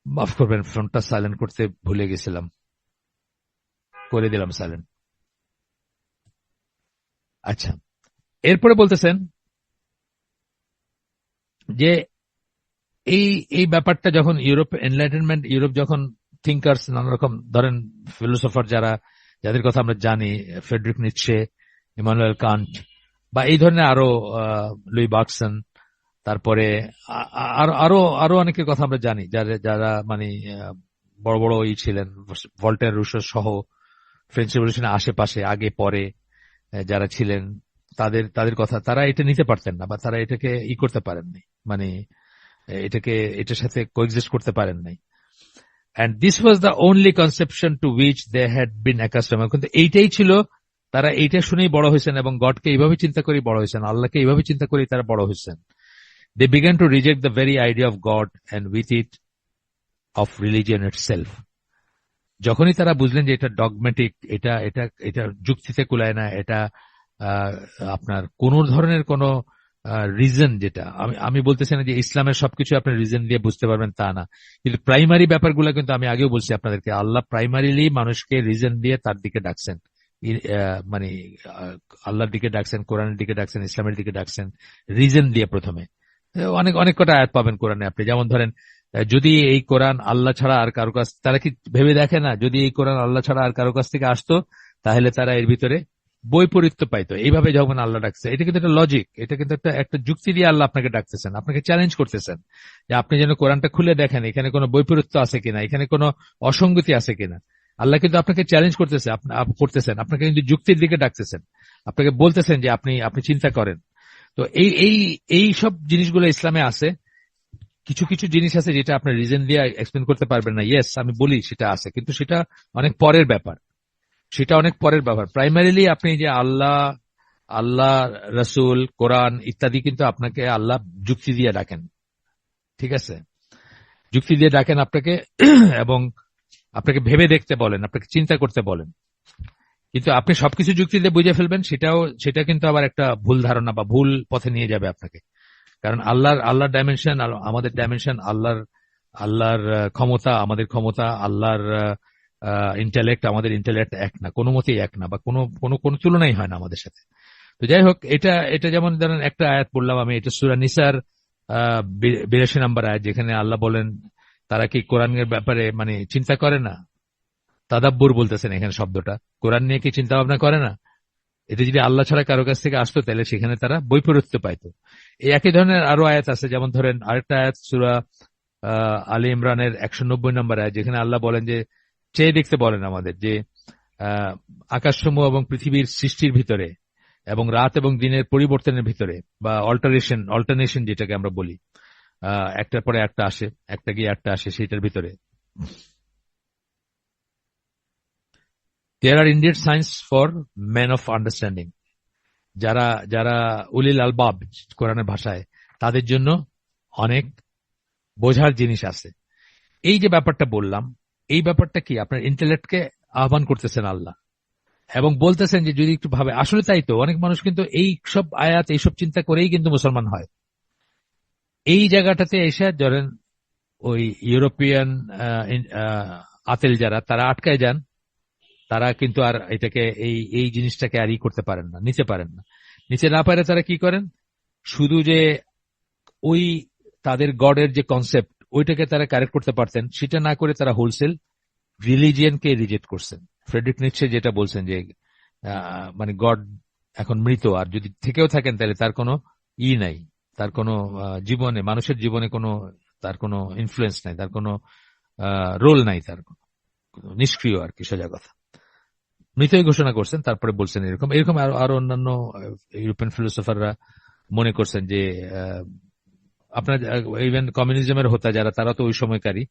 মাফ করবেন, ফোনটা সাইলেন্ট করতে ভুলে গেছিলাম, করে দিলাম সাইলেন্ট। আচ্ছা, এরপরে বলতেছেন যে এই ব্যাপারটা যখন এনলাইটেনমেন্ট ইউরোপ যখন থিঙ্কার্স, নানা রকম ধরেন ফিলোসফার যাদের কথা আমরা জানি, ফ্রেডরিক নিটশে, ইমানুয়েল কান্ট, বা এই ধরনের আরো লুই বার্গসন, তারপরে আরো আরো অনেকের কথা আমরা জানি, যারা মানে বড় বড় ছিলেন, ভল্টার, রুশো সহ ফ্রেঞ্চ রেভলিউশনের আশেপাশে আগে পরে যারা ছিলেন, তাদের কথা, তারা এটা নিতে পারতেন না, বা তারা এটাকে করতে পারেননি, মানে এটার সাথে কোএক্সিস্ট করতে পারেন নাই। And this was the only conception to which they had been accustomed. কিন্তু এইটাই ছিল, তারা এইটা শুনেই বড় হয়েছেন, এবং গডকে এইভাবে চিন্তা করেই বড় হয়েছেন, আল্লাহকে এইভাবে চিন্তা করেই তারা বড় হয়েছেন। They began to reject the very idea of God and with it of religion itself. যখনই তারা বুঝলেন যে এটা ডগমেটিক, এটা যুক্তিতে কুলায় না, এটা আপনার কোন ধরনের কোন রিজন, যেটা আমি বলতেছি না যে ইসলামের সবকিছু আপনি রিজন দিয়ে বুঝতে পারবেন তা না, কিন্তু প্রাইমারি ব্যাপারগুলো কিন্তু আমি আগেও বলছি আপনাদেরকে, আল্লাহ প্রাইমারিলি মানুষকে রিজন দিয়ে তার দিকে ডাকছেন, মানে আল্লাহর দিকে ডাকছেন, কোরআনের দিকে ডাকছেন, ইসলামের দিকে ডাকছেন রিজন দিয়ে। প্রথমে অনেক কটা আয়াত পাবেন কোরআনে আপনি, যেমন ধরেন যদি এই কোরআন আল্লাহ ছাড়া আর কারো কাছ, তারা কি ভেবে দেখে না যদি এই কোরআন আল্লাহ ছাড়া আর কারো কাছ থেকে আসতো তাহলে তারা এর ভিতরে বৈপরীত্য পাইতো। এইভাবে যখন আল্লাহ ডাকছে, এটা কিন্তু একটা লজিক, এটা কিন্তু একটা যুক্তি দিয়ে আল্লাহ আপনাকে ডাকতেছেন, আপনাকে চ্যালেঞ্জ করতেছেন যে আপনি যেন কোরআনটা খুলে দেখেন এখানে কোনো বৈপরীত্য আছে কিনা, এখানে কোনো অসঙ্গতি আছে কিনা। আল্লাহ কিন্তু আপনাকে চ্যালেঞ্জ করতেছেন, আপনাকে কিন্তু যুক্তির দিকে ডাকতেছেন, আপনাকে বলতেছেন যে আপনি চিন্তা করেন। তো এই সব জিনিসগুলো ইসলামে আছে, কিছু কিছু জিনিস আছে যেটা আপনার রিজন দিয়ে এক্সপ্লেন করতে পারবেন না। ইয়েস, আমি বলি সেটা আছে, কিন্তু সেটা অনেক পরের ব্যাপার। প্রাইমারিলি আপনি যে আল্লাহ, আল্লাহ, রসুল, কোরআন ইত্যাদি কিন্তু আপনাকে আল্লাহ যুক্তি দিয়ে ডাকেন, ঠিক আছে? যুক্তি দিয়ে ডাকেন আপনাকে এবং আপনাকে ভেবে দেখতে বলেন, আপনাকে চিন্তা করতে বলেন। কিন্তু আপনি সবকিছু যুক্তি দিয়ে বুঝে ফেলবেন, সেটা কিন্তু আবার একটা ভুল ধারণা বা ভুল পথে নিয়ে যাবে আপনাকে। কারণ আল্লাহর ডাইমেনশন আর আমাদের ডাইমেনশন, আল্লাহর ক্ষমতা আমাদের ক্ষমতা, আল্লাহর ইন্টেলেক্ট আমাদের ইন্টেলেক্ট এক না, কোনো মতেই এক না, বা কোনো কোনো কোনো তুলনাই হয় না আমাদের সাথে। তো যাই হোক, এটা এটা যেমন ধরেন একটা আয়াত পড়লাম আমি, এটা সূরা নিসার 82 নম্বর আয়াত, যেখানে আল্লাহ বলেন তারা কি কোরআনের ব্যাপারে মানে চিন্তা করে না। তাদাব্বুর বলতেছেন এখানে শব্দটা, কোরআন নিয়ে কি চিন্তা ভাবনা করে না। এটা যদি আল্লাহ ছাড়া কারো কাছ থেকে আসতো তাহলে সেখানে তারা বৈপরীত্য পাইতো। এই একই ধরনের আরো আয়াত আছে, যেমন ধরেন আরেকটা আয়াত সূরা আলী ইমরানের 190 নম্বর আয়াত, যেখানে আল্লাহ বলেন যে চেয়ে দেখতে বলেন আমাদের যে আকাশসমূহ এবং পৃথিবীর সৃষ্টির ভিতরে এবং রাত এবং দিনের পরিবর্তনের ভিতরে, বা অল্টারনেশন যেটাকে আমরা বলি, একটার পরে একটা আসে, একটা গিয়ে একটা আসে, সেইটার ভিতরে there are indeed signs for men of understanding, যারা যারা উলিল আলবাব কোরআনের ভাষায়, তাদের জন্য অনেক বোঝার জিনিস আছে। এই যে ব্যাপারটা বললাম, এই ব্যাপারটা কি আপনার ইন্টেলেক্টকে আহ্বান করতেছেন আল্লাহ, এবং বলতেছেন যে যদি একটু ভাবে। আসলে তাই তো, অনেক মানুষ কিন্তু এই সব আয়াত, এইসব চিন্তা করেই কিন্তু মুসলমান হয়। এই জায়গাটাতে এসে ধরেন ওই ইউরোপিয়ান আতেল যারা, তারা আটকায় যান, তারা কিন্তু আর এটাকে এই এই জিনিসটাকে আর করতে পারেন না, নিতে পারেন না। নিতে না পারে তারা কি করেন, শুধু যে ওই তাদের গডের যে কনসেপ্ট ওইটাকে তারা কারেক্ট করতে পারতেন, সেটা না করে তারা হোলসেল রিলিজিয়ানকে রিজেক্ট করছেন। ফ্রেডরিক নিটশে যেটা বলছেন যে মানে গড এখন মৃত, আর যদি থেকেও থাকেন তাহলে তার কোনো নাই, তার কোনো জীবনে, মানুষের জীবনে কোনো, তার কোনো ইনফ্লুয়েন্স নাই, তার কোনো রোল নাই, তার নিষ্ক্রিয় আর কি, সোজা কথা। মৃতই ঘোষণা করছেন, তারপরে বলছেন এরকম এরকম আরো অন্যান্য ইউরোপিয়ান ফিলোসফাররা মনে করছেন যে আপনার ইভেন কমিউনিজমের হোতা যারা, তারা তো ওই সময়কারী,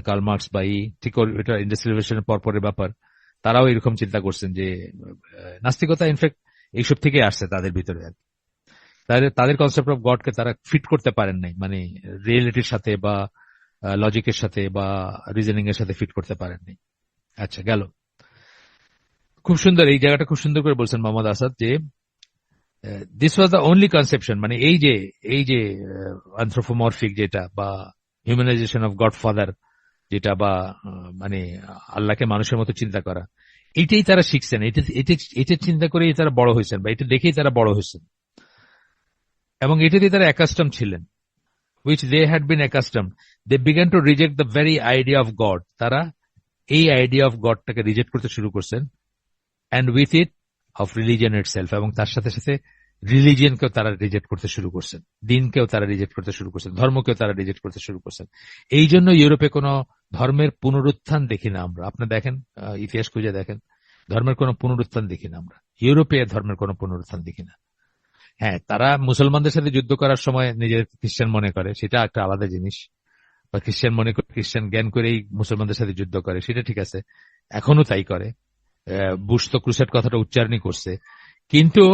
কার্ল মার্কস বা ঠিক এটা ইন্ডাস্ট্রিয়াল রিভলিউশনের পরপরের ব্যাপার, তারাও এরকম চিন্তা করছেন যে নাস্তিকতা ইনফ্যাক্ট এইসব থেকে আসছে তাদের ভিতরে আর কি। তাদের কনসেপ্ট অফ গডকে তারা ফিট করতে পারেন নাই, মানে রিয়েলিটির সাথে বা লজিকের সাথে বা রিজনিং এর সাথে ফিট করতে পারেন নাই। আচ্ছা, গেল। খুব সুন্দর, এই জায়গাটা খুব সুন্দর করে বলছেন মোহাম্মদ আসাদ যে this was the only conception, মানে এই যে অ্যানথ্রোপোমরফিক যেটা, বা হিউম্যানাইজেশন অফ গড ফাদার যেটা, বা মানে আল্লাহকে মানুষের মতো চিন্তা করা, এইটাই তারা শিখছেন, এটা চিন্তা করেই তারা বড় হয়েছেন, বা এটা দেখেই তারা বড় হয়েছেন, এবং এটাতে তারা অ্যাকাস্টম ছিলেন, which they had been accustomed. They began to reject the very idea of God. তারা এই আইডিয়া অফ গডটাকে রিজেক্ট করতে শুরু করছেন, and with it of religion itself, এবং তার সাথে সাথে রিলিজিয়নকেও তারা রিজেক্ট করতে শুরু করছেন, দিনকেও তারা রিজেক্ট করতে শুরু করছেন, ধর্মকেও তারা রিজেক্ট করতে শুরু করছেন। এই জন্য ইউরোপে কোনো ধর্মের পুনরুত্থান দেখি না আমরা। আপনি দেখেন, ইতিহাস খুঁজে দেখেন, ধর্মের কোনো পুনরুত্থান দেখি না আমরা, ইউরোপে ধর্মের কোনো পুনরুত্থান দেখি না। হ্যাঁ, তারা মুসলমানদের সাথে যুদ্ধ করার সময় নিজের খ্রিস্টান মনে করে, সেটা একটা আলাদা জিনিস, বা খ্রিস্টান মনে করে, খ্রিস্টান জ্ঞান করেই মুসলমানদের সাথে যুদ্ধ করে, সেটা ঠিক আছে, এখনো তাই করে। বুশ তো ক্রুসেড কথাটা উচ্চারণই করছে, কিন্তু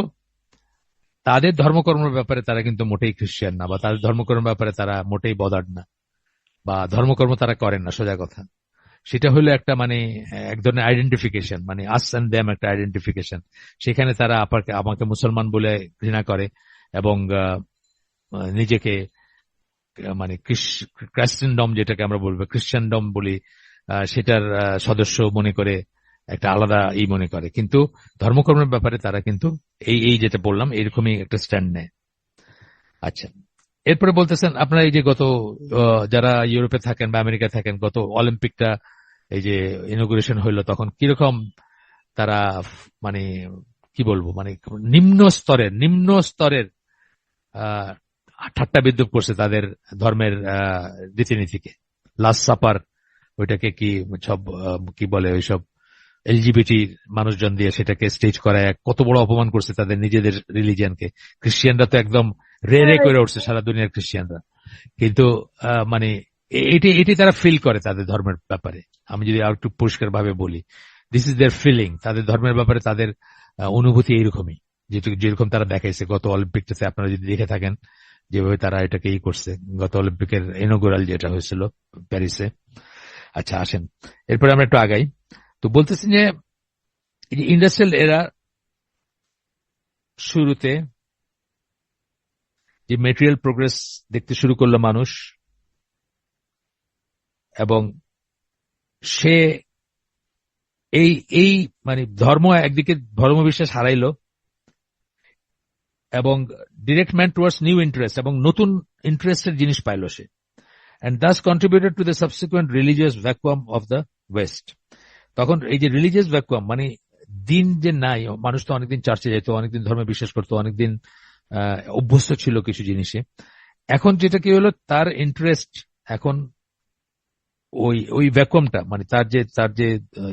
তাদের ধর্মকর্মের ব্যাপারে তারা কিন্তু মোটেই খ্রিস্টান না, বা তাদের ধর্মকর্মের ব্যাপারে তারা মোটেই বদার্ড না, বা ধর্মকর্ম তারা করেন না, সোজা কথা। সেটা হলো একটা মানে এক ধরনের আইডেন্টিফিকেশন, মানে আস এন্ড দেম একটা আইডেন্টিফিকেশন। সেখানে তারা আমাকে মুসলমান বলে ঘৃণা করে, এবং নিজেকে মানে ক্রিশ্চিয়ানডম, যেটাকে আমরা বলবো খ্রিস্টানডম বলি, সেটার সদস্য মনে করে, একটা আলাদা মনে করে। কিন্তু ধর্মকর্মের ব্যাপারে তারা কিন্তু এই যেটা বললাম এরকমই একটা স্ট্যান্ড নেয়। আচ্ছা, এরপরে বলতেছেন আপনারা এই যে গত যারা ইউরোপে থাকেন বা আমেরিকায় থাকেন, গত অলিম্পিকটা এই যে ইনোগ্রেশন হইলো, তখন কিরকম তারা মানে কি বলবো, মানে নিম্ন স্তরের ঠাট্টা বিদ্রুপ করছে তাদের ধর্মের রীতিনীতিকে। লাস্ট সাপার, ওইটাকে কি সব কি বলে, ওইসব এলজিবিটি মানুষজন দিয়ে সেটাকে স্টেজ করায় কত বড় অপমান করছে তাদের নিজেদের রিলিজিয়ানকে। খ্রিস্টিয়ানরা তো একদম রে রে করে উঠছে, সারা দুনিয়ার খ্রিস্টিয়ানরা। কিন্তু মানে এটি তারা ফিল করে তাদের ধর্মের ব্যাপারে। আমি যদি আর একটু পরিষ্কার ভাবে বলি, দিস ইজ দেয়ার ফিলিং। তাদের ধর্মের ব্যাপারে তাদের অনুভূতি এইরকমই, যেরকম তারা দেখাইছে গত অলিম্পিকটাতে। আপনারা যদি দেখে থাকেন যেভাবে তারা এটাকে করছে, গত অলিম্পিকের ইনগুরাল যেটা হয়েছিল প্যারিসে। আচ্ছা, আসেন এরপরে আমরা একটু আগাই। তো বলতেছেন যে ইন্ডাস্ট্রিয়াল এরা শুরুতে যে মেটেরিয়াল প্রোগ্রেস দেখতে শুরু করলো মানুষ, এবং সে এই এই মানে ধর্ম একদিকে ধর্ম বিশ্বাস হারাইলো, এবং direct man towards new interest, এবং নতুন ইন্টারেস্টের জিনিস পাইলো সে, and thus contributed to the subsequent religious vacuum of the West. তখন এই যে রিলিজিয়াস ভ্যাকুয়াম মানে দিন যে নাই, মানুষ তো অনেকদিন চার্চে যেত, অনেকদিন ধর্মে বিশ্বাস করতো, অনেকদিন অভ্যস্ত ছিল কিছু জিনিসে। এখন যেটা কি হলো, তার ইন্টারেস্ট এখন ওই ভ্যাকুয়ামটা, মানে তার যে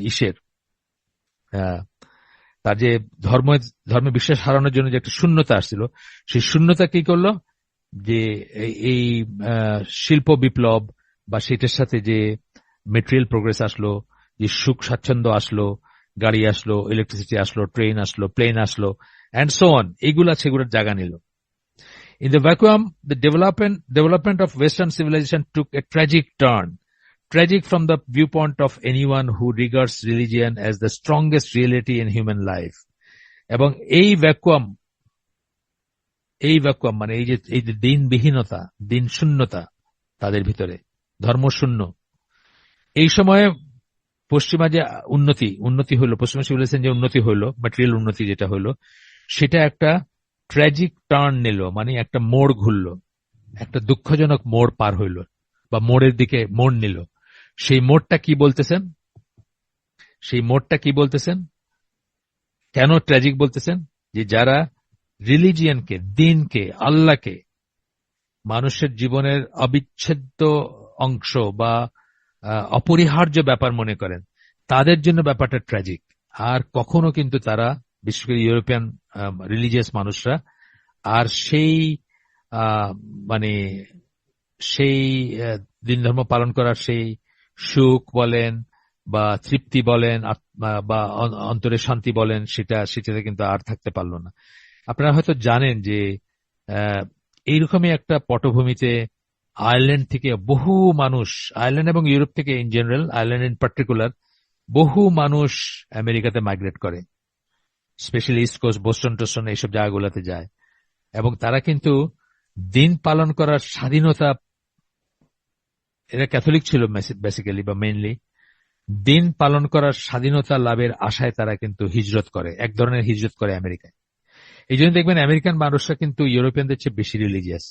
ইসের তার যে ধর্মে বিশ্বাস হারানোর জন্য যে একটা শূন্যতা আসছিল, সেই শূন্যতা কি করলো, যে এই শিল্প বিপ্লব বা সেটার সাথে যে মেটেরিয়াল প্রোগ্রেস আসলো, যে সুখ স্বাচ্ছন্দ্য আসলো, গাড়ি আসলো, ইলেকট্রিসিটি আসলো, ট্রেন আসলো, প্লেন আসলো, অ্যান্ড সো অন, এইগুলা সেগুলোর জায়গা নিল। In the vacuum, the development of Western civilization took a tragic turn. Tragic from the viewpoint of anyone who regards religion as the strongest reality in human life. এবং এই vacuum মানে এই যে দিনবিহীনতা, দিন শূন্যতা তাদের ভিতরে, ধর্মশূন্য, এই সময়ে পশ্চিমা যে উন্নতি হলো, পশ্চিমা সিভিলাইজেশন যে উন্নতি হলো, ম্যাটেরিয়াল উন্নতি যেটা হলো, সেটা একটা ট্র্যাজিক টার্ন নিল, মানে একটা মোড় ঘুরলো, একটা দুঃখজনক মোড় পার হইল, বা মোড়ের দিকে মোড় নিল। সেই মোড়টা কি বলতেছেন, কেন ট্র্যাজিক বলতেছেন? যে যারা রিলিজিয়নকে, দিনকে, আল্লাহকে মানুষের জীবনের অবিচ্ছেদ্য অংশ বা অপরিহার্য ব্যাপার মনে করেন, তাদের জন্য ব্যাপারটা ট্র্যাজিক। আর কখনো কিন্তু তারা, বিশেষ করে ইউরোপিয়ান রিলিজিয়াস মানুষরা, আর মানে সেই দিন ধর্ম পালন করার সেই সুখ বলেন বা তৃপ্তি বলেন বা অন্তরে শান্তি বলেন, সেটাতে কিন্তু আর থাকতে পারলো না। আপনারা হয়তো জানেন যে এইরকমই একটা পটভূমিতে আয়ারল্যান্ড থেকে বহু মানুষ, আয়ারল্যান্ড এবং ইউরোপ থেকে in general, Ireland in particular, বহু মানুষ আমেরিকাতে মাইগ্রেট করে, স্পেশালি ইস্ট কোস্ট, বোস্টন টোস্টন, এইসব জায়গাগুলোতে যায়। এবং তারা কিন্তু দিন পালন করার স্বাধীনতা, এরা ক্যাথলিক ছিল বেসিক্যালি বা মেইনলি, দিন পালন করার স্বাধীনতা লাভের আশায় তারা কিন্তু হিজরত করে, এক ধরনের হিজরত করে আমেরিকায়। এই জন্য দেখবেন আমেরিকান মানুষরা কিন্তু ইউরোপিয়ানদের চেয়ে বেশি রিলিজিয়াস।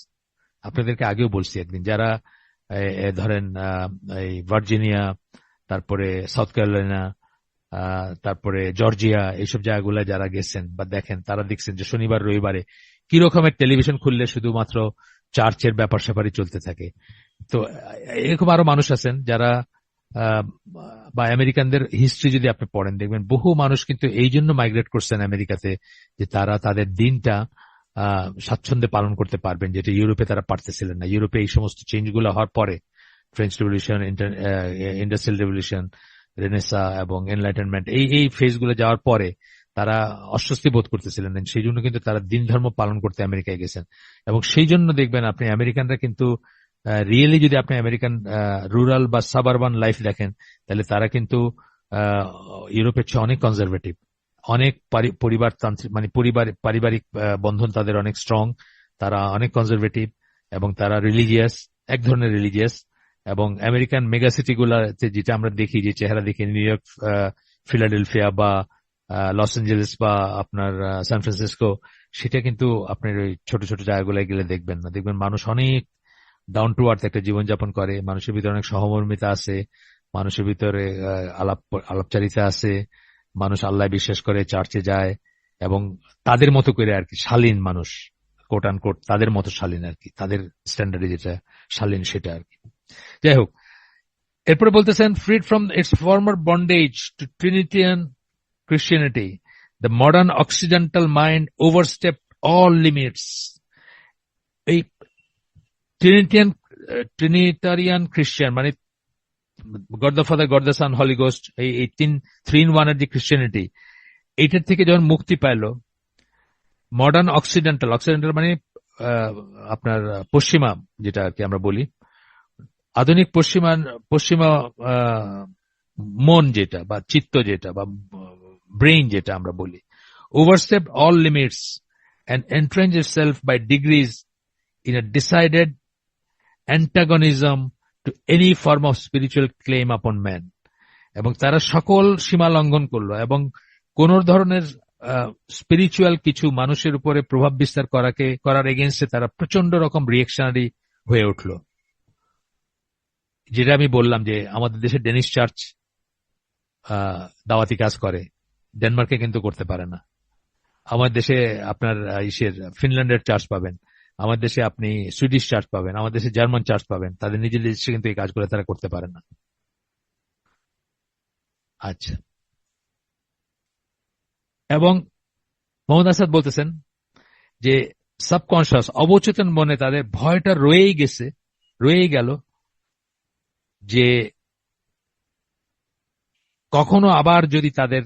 আপনাদেরকে আগেও বলছি একদিন, যারা ধরেন এই ভার্জিনিয়া, তারপরে সাউথ ক্যারোলাইনা, তারপরে জর্জিয়া, এইসব জায়গাগুলো যারা গেছেন বা দেখেন, তারা দেখছেন যে শনিবার রবিবারে কি রকমের টেলিভিশন খুললে শুধুমাত্র চার্চের ব্যাপার স্যাপারই চলতে থাকে। তো এরকম আরো মানুষ আছেন যারা, বা আমেরিকানদের হিস্ট্রি যদি আপনি পড়েন, দেখবেন বহু মানুষ কিন্তু এই জন্য মাইগ্রেট করছেন আমেরিকাতে, যে তারা তাদের দিনটা স্বাচ্ছন্দ্যে পালন করতে পারবেন, যেটা ইউরোপে তারা পারতেছিলেন না। ইউরোপে এই সমস্ত চেঞ্জগুলো হওয়ার পরে, French Revolution, Industrial revolution, Renaissance এবং এনলাইটেনমেন্ট, এই ফেজগুলো যাওয়ার পরে তারা অস্বস্তি বোধ করতেছিলেন, সেই জন্য কিন্তু তারা দিন ধর্ম পালন করতে আমেরিকায় গেছেন। এবং সেই জন্য দেখবেন আপনি আমেরিকানরা কিন্তু রিয়েলি, যদি আপনি আমেরিকান রুরাল বা সাবারবান লাইফ দেখেন, তাহলে তারা কিন্তু ইউরোপের চেয়ে অনেক কনজারভেটিভ, অনেক পরিবারতান্ত্রিক, মানে পারিবারিক বন্ধন তাদের অনেক স্ট্রং, তারা অনেক কনজারভেটিভ, এবং তারা রিলিজিয়াস, এক ধরনের রিলিজিয়াস। এবং আমেরিকান মেগাসিটি গুলাতে যেটা আমরা দেখি, যে চেহারা দেখি, নিউ ইয়র্ক, ফিলাডেলফিয়া বা লস অ্যাঞ্জেলেস বা আপনার সান ফ্রান্সিসকো, সেটা কিন্তু আপনার ওই ছোট ছোট জায়গাগুলোয় গেলে দেখবেন না। দেখবেন মানুষ অনেক ডাউন টু আর্থ একটা জীবনযাপন করে, মানুষের ভিতরে অনেক সহমর্মিতা আছে, মানুষের ভিতরে আলাপচারিতা আছে, মানুষ আল্লাহ বিশ্বাস করে, চার্চে যায়, এবং তাদের মতো করে আর কি শালীন মানুষ, কোট আন কোট তাদের মতো শালীন আর কি, তাদের স্ট্যান্ডার্ডে যেটা শালীন সেটা আর কি। যাই হোক, এরপরে বলতেছেন, freed from its former bondage to Trinitarian Christianity, the modern Occidental mind overstepped all limits. এই ট্রিনিটিয়ান ট্রিনিটারিয়ান খ্রিস্টান, মানে God the Father, God the Son, Holy Ghost, এই থ্রি ইন ওয়ানের যে ক্রিশ্চিয়ানিটি, এইটার থেকে যখন মুক্তি পাইল, মডার্ন অক্সিডেন্টাল, অক্সিডেন্টাল মানে আপনার পশ্চিমা, যেটা আর কি আমরা বলি, আধুনিক পশ্চিমা মন যেটা, বা চিত্ত যেটা, বা ব্রেইন যেটা আমরা বলি, overstepped all limits and entrenched itself by degrees in a decided antagonism to any form of spiritual claim upon man. এবং তারা সকল সীমা লঙ্ঘন করলো এবং কোন ধরনের স্পিরিচুয়াল কিছু মানুষের উপরে প্রভাব বিস্তার করার এগেনস্টে তারা প্রচন্ড রকম রিয়েকশনারি হয়ে উঠলো। যেটা আমি বললাম যে আমাদের দেশে ডেনিশ চার্চ দাওয়াতি কাজ করে, ডেনমার্কে কিন্তু করতে পারে না। আমার দেশে আপনার ফিনল্যান্ডের চার্চ পাবেন, আমার দেশে আপনি সুইডিশ চার্চ পাবেন, আমার দেশে জার্মান চার্চ পাবেন, তাদের নিজের দেশে কিন্তু এই কাজগুলো তারা করতে পারে না। আচ্ছা, এবং মোহাম্মদ আসাদ বলতেছেন যে সাবকনশিয়াস, অবচেতন মনে তাদের ভয়টা রয়েই গেল যে কখনো আবার যদি তাদের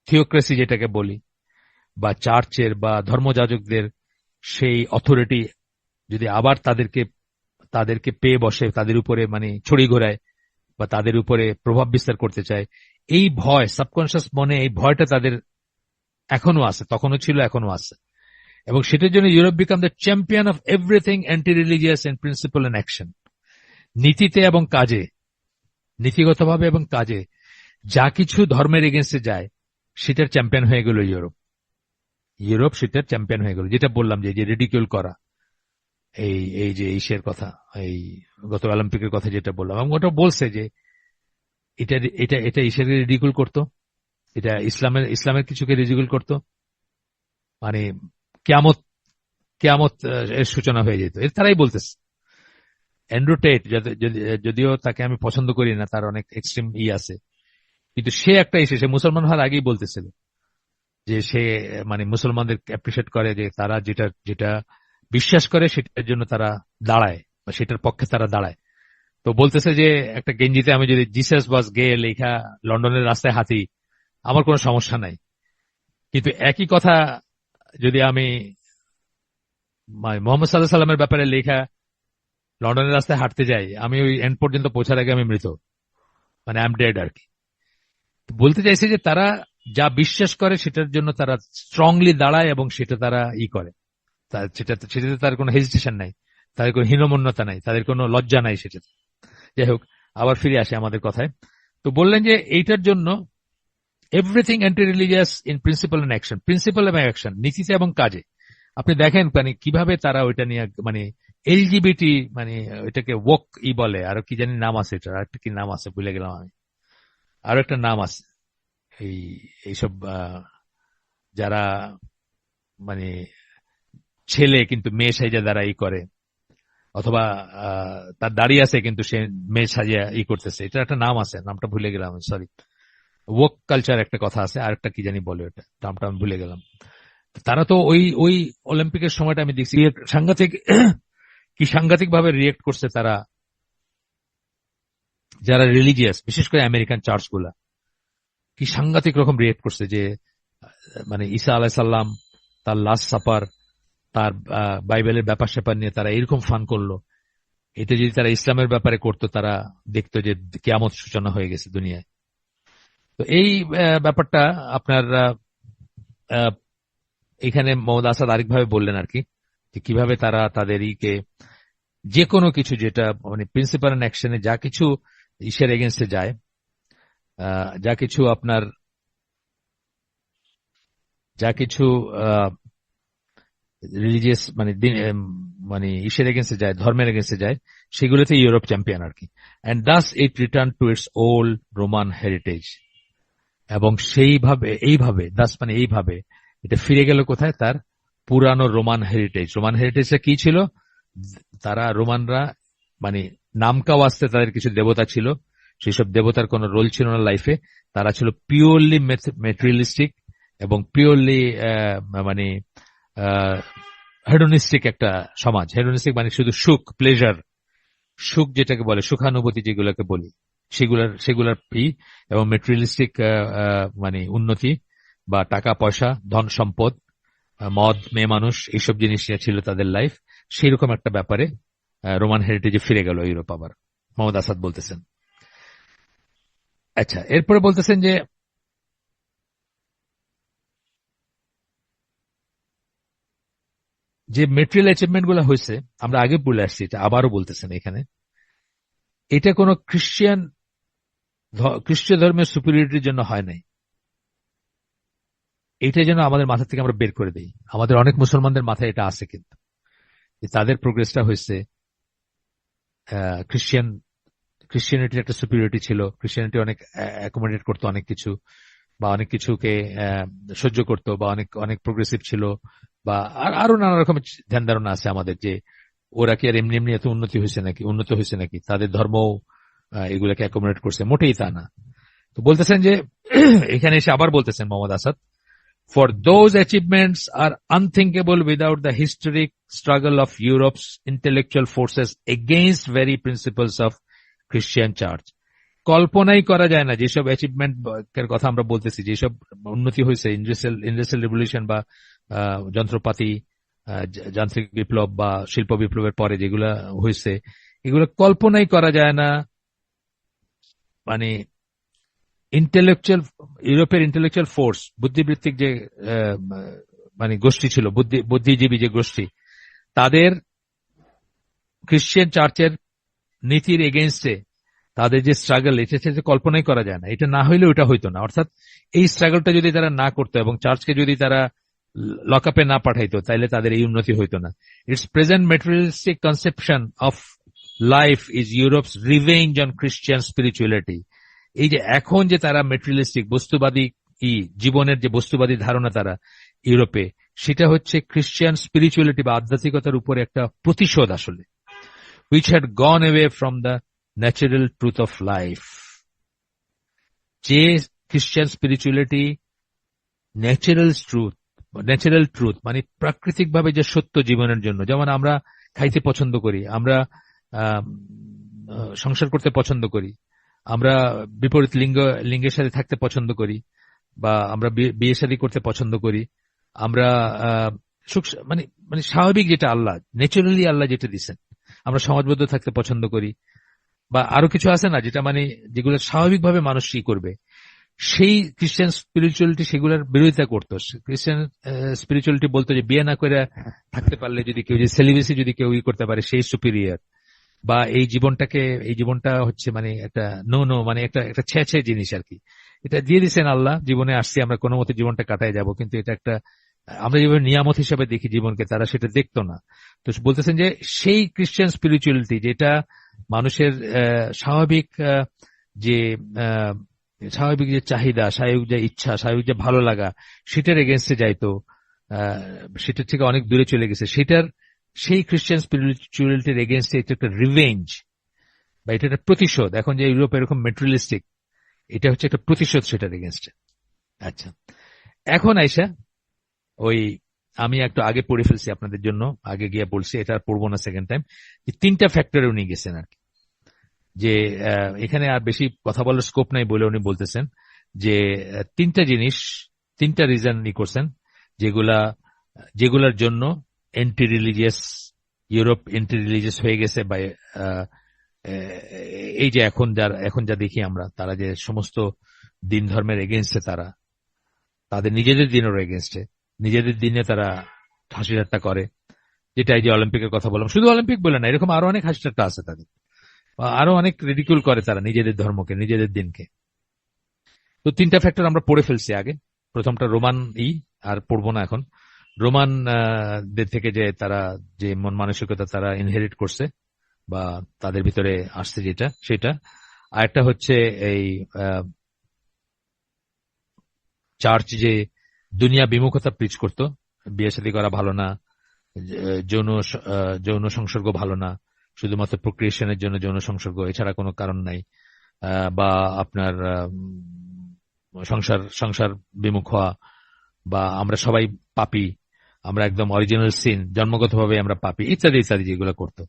থিওক্রেসি যেটাকে বলি, বা চার্চের বা ধর্মযাজকদের সেই অথরিটি যদি আবার তাদেরকে পেয়ে বসে, তাদের উপরে মানে ছড়ি ঘোরায় বা তাদের উপরে প্রভাব বিস্তার করতে চায়, এই ভয়, সাবকনশিয়াস মনে এই ভয়টা তাদের এখনো আছে, তখনও ছিল, এখনো আছে। এবং সেটার জন্য Europe become the champion of everything anti religious and principle and action. নীতিতে এবং কাজে, নীতিগতভাবে এবং কাজে যা কিছু ধর্মের এগেন্স্টে যায় সেটার চ্যাম্পিয়ন হয়ে গেল ইউরোপ সেটার চ্যাম্পিয়ন হয়ে গেল। যেটা বললাম যে রিডিকিউল করা, এই যে ইসের কথা, এই গত অলিম্পিকের কথা যেটা বললাম, এবং ওটা বলছে যে এটা এটা এটা ইসের রিডিকিউল করতো, এটা ইসলামের কিছুকে রিডিকিউল করতো, মানে কিয়ামত এর সূচনা হয়ে যেত। তারাই বলতেছে। অ্যান্ড্রু টেট, যদিও তাকে আমি পছন্দ করি না, তার অনেক এক্সট্রিম আছে, কিন্তু সে একটা সে মুসলমান হওয়ার আগেই বলতেছিল যে সে মানে মুসলমানদের অ্যাপ্রিসিয়েট করে, যে তারা যেটা বিশ্বাস করে সেটার জন্য তারা দাঁড়ায় বা সেটার পক্ষে তারা দাঁড়ায়। তো বলতেছে যে একটা গেঞ্জিতে আমি যদি জিসাস ওয়াজ গে লেখা লন্ডনের রাস্তায় হাঁটি, আমার কোনো সমস্যা নাই। কিন্তু একই কথা যদি আমি মোহাম্মদ সাল্লাল্লাহু আলাইহি সাল্লামের ব্যাপারে লেখা লন্ডনের রাস্তায় হাঁটতে যাই, আমি ওই এন্ড পর্যন্ত পৌঁছার আগে আমি মৃত, মানে আই এম ডেড আর কি। বলতে চাইছে যে তারা যা বিশ্বাস করে সেটার জন্য তারা স্ট্রংলি দাঁড়ায় এবং সেটা তারা করে, সেটাতে তার কোনো হেজিটেশন নাই, তাদের কোনো হীনমন্যতা নাই, তাদের কোনো লজ্জা নাই সেটাতে। যাই হোক, আবার ফিরে আসে আমাদের কথায়। তো বললেন যে এইটার জন্য everything anti religious in principle and action, principle এবং অ্যাকশন, নীতিতে এবং কাজে। আপনি দেখেন মানে কিভাবে তারা ওইটা নিয়ে মানে এলজিবিটি, মানে ওইটাকে ওক বলে, আরো কি জানি নাম আছে, এটা আরেকটা কি নাম আছে ভুলে গেলাম আমি, আরো একটা নাম আছে এইসব যারা মানে ছেলে কিন্তু মেয়ে সাইজা দ্বারা করে, অথবা তার দাড়ি আছে কিন্তু সে মেয়ে সাজিয়া করতেছে, এটা একটা নাম আছে, নামটা ভুলে গেলাম, সরি। ওক কালচার একটা কথা আছে, আর একটা কি জানি বলে, ওটা নামটা আমি ভুলে গেলাম। তারা তো ওই অলিম্পিকের সময়টা আমি দেখছি সাংঘাতিক ভাবে রিয়েক্ট করছে তারা, যারা রিলিজিয়াস, বিশেষ করে আমেরিকান চার্চ গুলা কি সাংঘাতিক রকম রিয়েক্ট করছে, যে মানে ঈসা আলাইসাল্লাম, তার লাস্ট সাপার, তার বাইবেলের ব্যাপার স্যাপার নিয়ে তারা এরকম ফান করলো। এটা যদি তারা ইসলামের ব্যাপারে করতো, তারা দেখতো যে কিয়ামত সূচনা হয়ে গেছে দুনিয়ায়। তো এই ব্যাপারটা আপনার এখানে মোহাম্মদ আসাদ আরেকভাবে বললেন আর কি, যে কিভাবে তারা তাদের যে কোনো কিছু যেটা মানে প্রিন্সিপাল এন্ড অ্যাকশনে যা কিছু ইসের এগেনস্টে যায়, যা কিছু রিলিজিয়াস মানে ইসের এগেনস্টে যায়, ধর্মের এগেনস্টে যায়, সেগুলোতে ইউরোপ চ্যাম্পিয়ন আর কি। And thus it return to its old Roman heritage. এবং এইভাবে দাস মানে এইভাবে এটা ফিরে গেল কোথায়, তার পুরানো রোমান হেরিটেজ। রোমান হেরিটেজটা কি ছিল? তারা রোমানরা মানে নামকাও আসতে তাদের কিছু দেবতা ছিল, সেসব দেবতার কোনো রোল ছিল না লাইফে। তারা ছিল পিওরলি মেটেরিয়ালিস্টিক এবং পিওরলি মানে হেডোনিস্টিক একটা সমাজ। হেডোনিস্টিক মানে শুধু সুখ, প্লেজার, সুখ যেটাকে বলে, সুখানুভূতি যেগুলোকে বলি, সেগুলার এবং মেটেরিয়ালিস্টিক মানে উন্নতি বা টাকা পয়সা, ধন সম্পদ, মদ, মেয়ে মানুষ, এইসব জিনিস নিয়ে ছিল তাদের লাইফ। সেইরকম একটা ব্যাপারে রোমান হেরিটেজে ফিরে গেল ইউরোপ আবার, মোহাম্মদ আসাদ বলতেছেন। আচ্ছা, এরপরে বলতেছেন যে মেটেরিয়াল অ্যাচিভমেন্ট গুলো হয়েছে, আমরা আগে বলে আসছি, এটা আবারও বলতেছেন এখানে, এটা কোনো খ্রিস্টীয় ধর্মের সুপিরিয়রিটির জন্য হয় নাই। এটা যেন আমাদের মাথা থেকে আমরা বের করে দিই। আমাদের অনেক মুসলমানদের মাথায় এটা আছে, কিন্তু তাদের প্রোগ্রেসটা হয়েছে ক্রিশ্চিয়ানিটির একটা সুপিরিয়রিটি ছিল। ক্রিশ্চিয়ানিটি অনেক অ্যাকোমোডেট করতো অনেক কিছু, বা অনেক কিছুকে সহ্য করতো, বা অনেক অনেক প্রোগ্রেসিভ ছিল, বা আরো নানা রকমের ধ্যান ধারণা আছে আমাদের, যে ওরা কি আর এমনি এমনি এত উন্নত হয়েছে নাকি, তাদের ধর্ম এগুলাকে অ্যাকোমোডেট করছে, মোটেই তা না। তো বলতেছেন যে এখানে এসে আবার বলতেছেন Muhammad Asad, for those achievements are unthinkable without the historic struggle of Europe's intellectual forces against very principles of Christian Church. কল্পনাই করা যায় না যেসব অ্যাচিভমেন্ট এর কথা আমরা বলতেছি, যেসব উন্নতি হয়েছে ইন্ডাস্ট্রিয়াল রেভলিউশন বা যন্ত্রপাতি, যান্ত্রিক বিপ্লব বা শিল্প বিপ্লবের পরে যেগুলা হয়েছে, এগুলো কল্পনাই করা যায় না। মানে ইউরোপের ইন্টেলেকচুয়াল ফোর্স, বুদ্ধিবৃত্তিক যে মানে গোষ্ঠী ছিল, বুদ্ধিজীবী যে গোষ্ঠী, তাদের খ্রিস্টান চার্চের নীতির এগেইনস্টে তাদের যে স্ট্রাগল, এটা কল্পনাই করা যায় না। এটা না হইলে ওটা হইতো না। অর্থাৎ এই স্ট্রাগলটা যদি তারা না করতো এবং চার্চকে যদি তারা লকআপে না পাঠাইতো, তাহলে তাদের এই উন্নতি হইতো না। It's present materialistic conception of life is Europe's revenge on Christian spirituality. এই যে এখন যে তারা মেটেরিয়ালিস্টিক বস্তুবাদী জীবনের যে বস্তুবাদী ধারণা তারা ইউরোপে, সেটা হচ্ছে খ্রিস্টিয়ান স্পিরিচুয়ালিটি বা আধ্যাত্মিকতার উপরে একটা প্রতিশোধ আসলে, which had gone away from the natural truth of life. যে খ্রিস্টিয়ান স্পিরিচুয়ালিটি ন্যাচারাল ট্রুথ মানে প্রাকৃতিক ভাবে যে সত্য জীবনের জন্য, যেমন আমরা খাইতে পছন্দ করি, আমরা সংসার করতে পছন্দ করি, আমরা বিপরীত লিঙ্গের সাথে থাকতে পছন্দ করি, বা আমরা বিয়ে শাদী করতে পছন্দ করি, আমরা মানে মানে স্বাভাবিক যেটা আল্লাহ, ন্যাচারালি আল্লাহ যেটা দিচ্ছেন, আমরা সমাজবদ্ধ থাকতে পছন্দ করি, বা আরো কিছু আছে না যেটা মানে যেগুলো স্বাভাবিকভাবে মানুষ কি করবে, সেই খ্রিস্টান স্পিরিচুয়ালিটি সেগুলোর বিরোধিতা করতো। খ্রিস্টান স্পিরিচুয়ালিটি বলতো যে বিয়ে না করে থাকতে পারলে, যদি কেউ যে সেলিব্রেসি যদি কেউ করতে পারে, সেই সুপিরিয়র, বা এই জীবনটা হচ্ছে মানে একটা মানে একটা ছেঁচে জিনিস আর কি। এটা দিয়ে দিচ্ছেন আল্লাহ, জীবনে আসছি আমরা কোনো মতে জীবনটা কাটায় যাব, কিন্তু এটা একটা আমরা যেভাবে নিয়ামত হিসাবে দেখি জীবনকে, তারা সেটা দেখতো না। তো বলতেছেন যে সেই খ্রিস্টান স্পিরিচুয়ালিটি যেটা মানুষের স্বাভাবিক যে চাহিদা, স্বাভাবিক যে ইচ্ছা, স্বাভাবিক যে ভালো লাগা, সেটার এগেনস্টে যাইতো, সেটার থেকে অনেক দূরে চলে গেছে, সেই খ্রিস্টান স্পিরিচুয়ালিটির এগেনস্টে এটা একটা রিভেঞ্জ বা এটা একটা প্রতিশোধ। এখন যে ইউরোপ এরকম মেটেরিয়ালিস্টিক, এটা হচ্ছে একটা প্রতিশোধ সেটার এগেনস্টে। আচ্ছা, এখন আইসা ওই আমি একটু আগে পড়ে ফেলছি আপনাদের জন্য, আগে গিয়ে বলছি, এটা পড়বো না সেকেন্ড টাইম। তিনটা ফ্যাক্টরে উনি গেছেন আর কি, যে এখানে আর বেশি কথা বলার স্কোপ নাই বলে উনি বলতেছেন যে তিনটা জিনিস, তিনটা রিজন করছেন যেগুলার জন্য ইউরোপ এন্টি রিলিজিয়াস হয়ে গেছে। বা এই যে এখন যা দেখি আমরা, তারা যে সমস্ত দিন ধর্মের এগেনস্টে, তাদের নিজেদের দিনের এগেনস্টে, নিজেদের দিনে তারা হাসি ঠাট্টা করে, যেটা এই যে অলিম্পিকের কথা বললাম, শুধু অলিম্পিক বলে না, এরকম আরো অনেক হাসি ঠাট্টা আছে তাদের, আরো অনেক রিডিকুল করে তারা নিজেদের ধর্মকে, নিজেদের দিনকে। তো তিনটা ফ্যাক্টর আমরা পড়ে ফেলছি আগে। প্রথমটা রোমান আর পড়বো না এখন। রোমান দের থেকে যে তারা যে মন মানসিকতা তারা ইনহেরিট করছে বা তাদের ভিতরে আসছে সেটা। আর একটা হচ্ছে এই চার্চ যে দুনিয়া বিমুখতা প্রিচ করতো, বিয়ে শাদী করা ভালো না, যৌন সংসর্গ ভালো না, শুধুমাত্র প্রক্রিয়েশনের জন্য যৌন সংসর্গ, এছাড়া কোনো কারণ নাই, বা আপনার সংসার বিমুখ হওয়া, বা আমরা সবাই পাপী, আমরা একদম অরিজিনাল সিন, জন্মগতভাবে আমরা পাপী, ইত্যাদি ইত্যাদি যেগুলো করতো।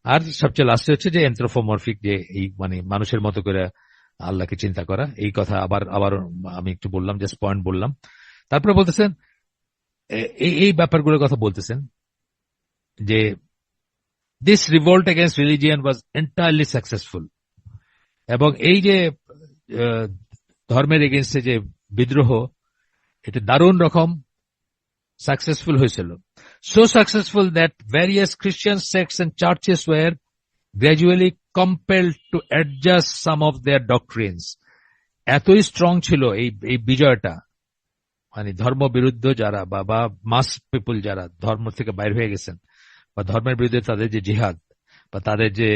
আর সবচেয়ে লাস্টে হচ্ছে যে এন্থ্রোপোমরফিক, যে এই মানে মানুষের মতো করে আল্লাহকে চিন্তা করা, এই কথা আবার আবার আমি একটু বললাম, জাস্ট পয়েন্ট বললাম। তারপরে বলতেছেন এই এই ব্যাপারগুলোর কথা বলতেছেন যে this revolt against religion was entirely successful, এবং এই যে আহ, ধর্মের এগেইনস্টে যে বিদ্রোহ, এটা দারুণ রকম সাকসেসফুল হয়েছিল। So successful that various Christian sects and churches were gradually compelled to adjust some of their doctrines. এতই স্ট্রং ছিল এই এই বিজয়টা, মানে ধর্ম বিরুদ্ধ যারা বা মাস পিপল যারা ধর্ম থেকে বাইর হয়ে গেছেন, বা ধর্মের বিরুদ্ধে তাদের যে জিহাদ বা তাদের যে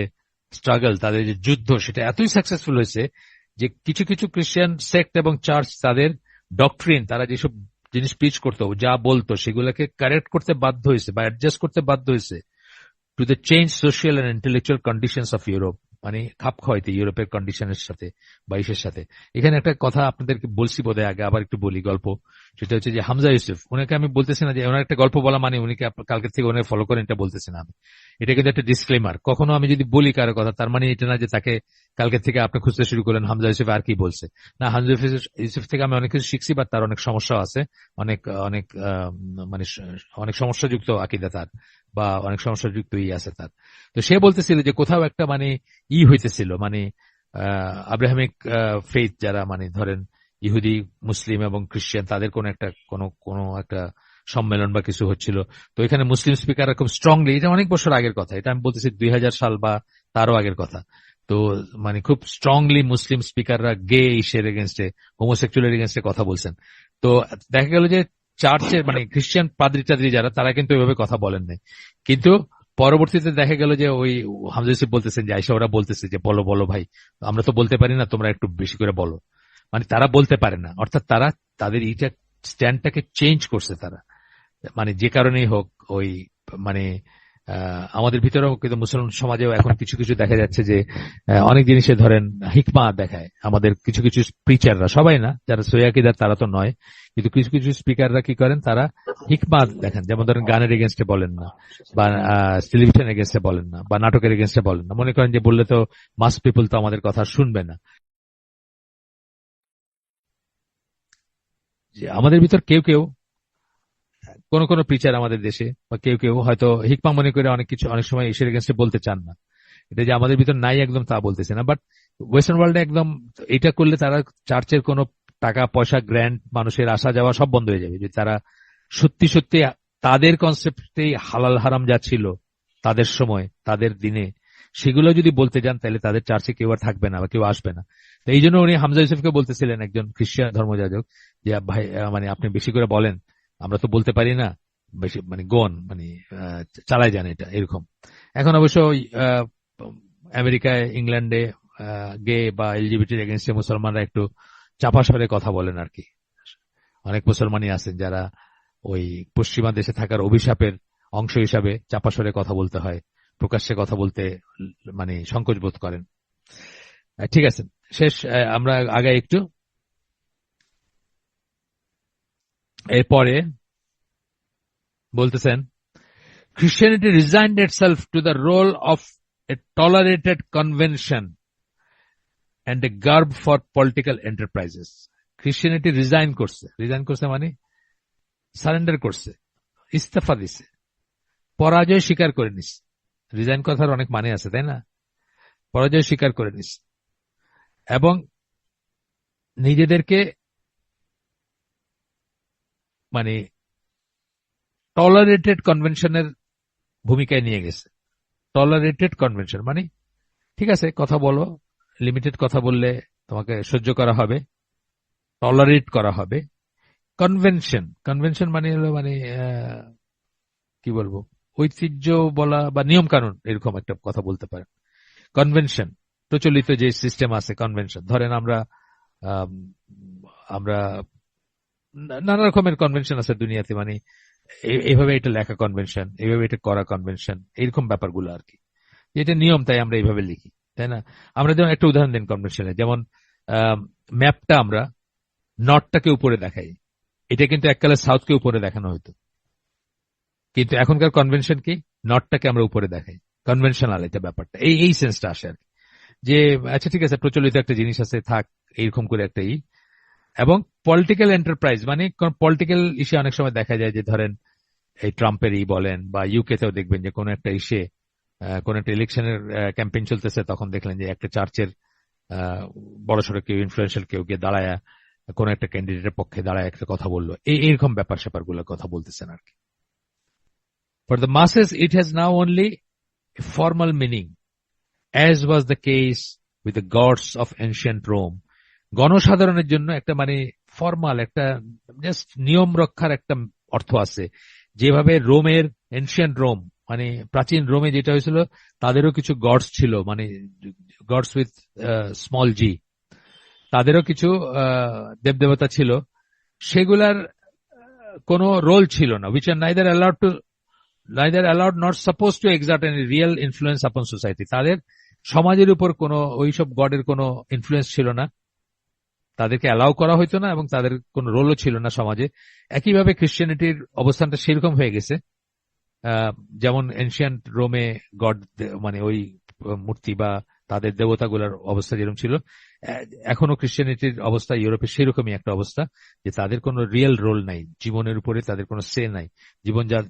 স্ট্রাগল, তাদের যে যুদ্ধ, সেটা এতই সাকসেসফুল হয়েছে যে কিছু কিছু খ্রিস্টান সেক্ট এবং চার্চ তাদের ডক্ট্রিন, তারা যেসব জিনিস প্রিচ করতো, যা বলতো, সেগুলোকে কারেক্ট করতে বাধ্য হয়েছে বা অ্যাডজাস্ট করতে বাধ্য হয়েছে to the change social and intellectual conditions of Europe, মানে খাপ খাওয়াইতে ইউরোপের কন্ডিশনের সাথে বা ইসের সাথে। এখানে একটা কথা আপনাদেরকে বলছি বোধহয় আগে, আবার একটু বলি গল্প। সেটা হচ্ছে যে হামজা ইউসুফ, ওনাকে আমি বলতেছি না যে ওনার একটা গল্প বলা মানে উনিকে কালকে থেকে ওনাকে ফলো করেন, এটা বলতেছি না আমি। এটা কিন্তু একটা ডিসক্লেমার। কখনো আমি যদি বলি কারো কথা, তার মানে এটা না যে তাকে কালকে থেকে আপনি খুঁজতে শুরু করেন হামজা ইউসুফ আর কি বলছে। না, হামজা ইউসুফ থেকে আমি অনেক কিছু শিখছি, বা তার অনেক সমস্যা আছে, অনেক অনেক মানে অনেক সমস্যাযুক্ত আকীদা তার, বা অনেক সমস্যাযুক্ত আছে তার। তো সে বলতেছিল যে কোথাও একটা মানে হইতেছিল, মানে আব্রাহামিক ফেইথ যারা, মানে ধরেন ইহুদি, মুসলিম এবং খ্রিস্টান, তাদের কোন একটা কোন একটা সম্মেলন বা কিছু হচ্ছিল। তো এখানে মুসলিম স্পিকাররা খুব স্ট্রংলি, এটা অনেক বছর আগের কথা, এটা আমি বলতেছি 2000 সাল বা তারও আগের কথা। তো মানে খুব স্ট্রংলি মুসলিম স্পিকাররা গে ইসের এগেনস্টে, হোমোসেক্সুয়ালের এগেনস্টে কথা বলছেন। তো দেখা গেল যে চার্চের মানে খ্রিস্টান পাদ্রী টাদ্রী যারা, তারা কিন্তু এভাবে কথা বলেন নাই। কিন্তু পরবর্তীতে দেখা গেল যে ওই হামজা ইউসুফ বলতেছেন যে আইসা ওরা বলতেছে যে বলো বলো ভাই, আমরা তো বলতে পারি না, তোমরা একটু বেশি করে বলো। মানে তারা বলতে পারে না, অর্থাৎ তারা তাদের এইটা স্ট্যান্ডটাকে চেঞ্জ করছে তারা, মানে যে কারণেই হোক। ওই মানে আমাদের ভিতরেও কিন্তু মুসলমান সমাজেও এখন কিছু কিছু দেখা যাচ্ছে যে অনেক জিনিসে ধরেন হিকমা দেখায় আমাদের কিছু কিছু প্রিচাররা, সবাই না, যারা সৈয়াকিদার তারা তো নয়, কিন্তু কিছু কিছু স্পিকাররা কি করেন, তারা হিকমা দেখেন। যেমন ধরেন গানের এগেনস্টে বলেন না, বা টেলিভিশন এগেনস্টে বলেন না, বা নাটকের এগেনস্টে বলেন না। মনে করেন যে বললে তো মাস পিপল তো আমাদের কথা শুনবে না। যে আমাদের ভিতর কেউ কেউ, কোন কোন প্রিচার আমাদের দেশে, বা কেউ কেউ হয়তো হিকমা মনে করে অনেক কিছু অনেক সময় ঈশ্বরের এগেনস্টে বলতে চান না। এটা যে আমাদের ভিতর নাই একদম তা বলতেছে না, বাট ওয়েস্টার্ন ওয়ার্ল্ডে একদম এটা করলে তারা চার্চের কোনো টাকা পয়সা, গ্র্যান্ড, মানুষের আসা যাওয়া সব বন্ধ হয়ে যাবে। যে তারা সত্যি সত্যি তাদের কনসেপ্টেই হালাল হারাম যা ছিল তাদের সময়, তাদের দিনে, সেগুলো যদি বলতে যান, তাহলে তাদের চার্চে কেউ আর থাকবে না বা কেউ আসবে না। তো এই জন্য উনি হামজা ইউসুফকে বলতেছিলেন, একজন খ্রিস্টান ধর্মযাজক, যে ভাই মানে আপনি বেশি করে বলেন, আমরা তো বলতে পারি না, বেশি মানে গন মানে চালাই যান এটা এরকম। এখন অবশ্য আমেরিকায়, ইংল্যান্ডে গে বা এলজিবিটির এগেনস্টে মুসলমানরা একটু চাপা স্বরে কথা বলেন আর কি। অনেক মুসলমানই আছেন যারা ওই পশ্চিমা দেশে থাকার অভিশাপের অংশ হিসাবে চাপা স্বরে কথা বলতে হয়, প্রকাশ্যে কথা বলতে মানে সংকোচ বোধ করেন। ঠিক আছে, শেষ, আমরা আগে একটু এরপরে বলতেছেন Christianity resigned itself to the role of a tolerated convention and a garb for political enterprises. Christianity resign করছে মানে সারেন্ডার করছে, ইস্তফা দিছে, পরাজয় স্বীকার করে নিছে। রিজাইন কথার অনেক মানে আছে, তাই না? পরাজয় স্বীকার করে নিছে এবং নিজেদেরকে মানে টলারেটেড কনভেনশনের ভূমিকায় নিয়ে গেছে। টলারেটেড কনভেনশন মানে ঠিক আছে, কথা বলো, লিমিটেড কথা বললে তোমাকে সহ্য করা হবে, টলারেট করা হবে। কনভেনশন, কনভেনশন মানে হলো মানে কি বলবো, ঐতিহ্য বলা বা নিয়ম কানুন, এরকম একটা কথা বলতে পারেন। কনভেনশন, প্রচলিত যে সিস্টেম আছে কনভেনশন, ধরেন আমরা আম, আমরা নানা রকমের কনভেনশন আছে দুনিয়াতে, মানে এইভাবে এটা লেখা কনভেনশন, এইভাবে এটা করা কনভেনশন, এরকম ব্যাপারগুলো আর কি। এটা নিয়ম, তাই আমরা এইভাবে লিখি, তাই না? আমরা যেমন একটা উদাহরণ দিন কনভেনশনে, যেমন ম্যাপটা আমরা নর্থটাকে উপরে দেখাই, এটা কিন্তু এককালে সাউথকে উপরে দেখানো হতো, কিন্তু এখনকার কনভেনশন কি, নর্থটাকে আমরা উপরে দেখাই। কনভেনশনাল এটা ব্যাপারটা, এই এই সেন্সটা আসে আর কি। যে আচ্ছা ঠিক আছে, প্রচলিত একটা জিনিস আছে, থাক, এইরকম করে একটা এবং পলিটিক্যাল এন্টারপ্রাইজ মানে পলিটিক্যাল ইস্যু অনেক সময় দেখা যায় যে ধরেন এই ট্রাম্পের বলেন বা ইউকে তেও দেখবেন যে কোন একটা ইস্যে, কোন একটা ইলেকশনের ক্যাম্পেইন চলতেছে, তখন দেখলেন যে একটা চার্চের বড়সড় কেউ, ইনফ্লুয়েন্সিয়াল কেউ গিয়ে দাঁড়ায় কোন একটা ক্যান্ডিডেটের পক্ষে দাঁড়ায় একটা কথা বললো, এইরকম ব্যাপার স্যাপার গুলোর কথা বলতেছেন আর কি। For the মাসেস it has now only formal meaning, as was the case with the gods of ancient Rome. গণসাধারণের জন্য একটা মানে ফর্মাল একটা জাস্ট নিয়ম রক্ষার একটা অর্থ আছে। যেভাবে রোমের, এনশিয়েন্ট রোম মানে প্রাচীন রোমে যেটা হয়েছিল, তাদেরও কিছু গডস ছিল, মানে গডস উইথ স্মল জি, তাদেরও কিছু দেবদেবতা ছিল, সেগুলার কোনো রোল ছিল না, which are neither allowed nor supposed to exert any real influence upon society. তাদের সমাজের উপর কোনো ওইসব গডের কোনো ইনফ্লুয়েন্স ছিল না, তাদেরকে অ্যালাউ করা হইতো না, এবং তাদের কোনো রোলও ছিল না সমাজে। একইভাবে খ্রিস্টিয়ানিটির অবস্থানটা সেরকম হয়ে গেছে। যেমন এনশিয়ান্ট রোমে গড মানে ওই মূর্তি বা তাদের দেবতাগুলোর অবস্থা যেরকম ছিল, এখনো খ্রিস্টিয়ানিটির অবস্থা ইউরোপে সেরকমই একটা অবস্থা, যে তাদের কোনো রিয়েল রোল নাই, জীবনের উপরে তাদের কোনো সে নাই,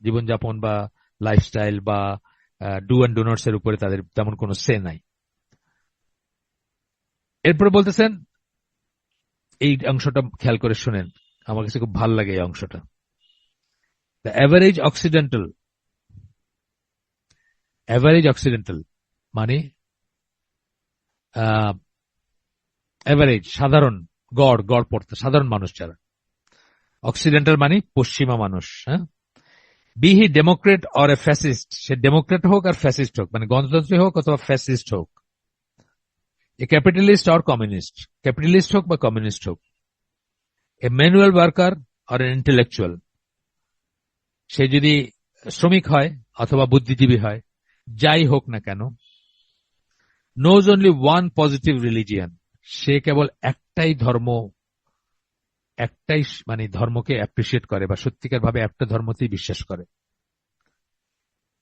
জীবনযাপন বা লাইফস্টাইল বা ডু অ্যান্ড ডোনার্স এর উপরে তাদের তেমন কোনো সে নাই। এরপরে বলতেছেন, এই অংশটা খেয়াল করে শুনেন, আমার কাছে খুব ভালো লাগে এই অংশটা। দ্য অ্যাভারেজ অক্সিডেন্টাল মানে অ্যাভারেজ সাধারণ, গড় পড়তে সাধারণ মানুষ যারা, অক্সিডেন্টাল মানে পশ্চিমা মানুষ, হ্যাঁ, be he democrat or a fascist, সে ডেমোক্রেট হোক আর ফ্যাসিস্ট হোক, মানে গণতন্ত্রী হোক অথবা ফ্যাসিস্ট হোক, a capitalist or communist, capitalist হোক বা কমিউনিস্ট হোক, a manual worker or an intellectual, সে যদি শ্রমিক হয় অথবা বুদ্ধিজীবী হয়, যাই হোক না কেন, knows only one positive religion, সে কেবল একটাই ধর্ম, একটাই মানে ধর্মকে অ্যাপ্রিসিয়েট করে বা সত্যিকার ভাবে একটা ধর্মতেই বিশ্বাস করে,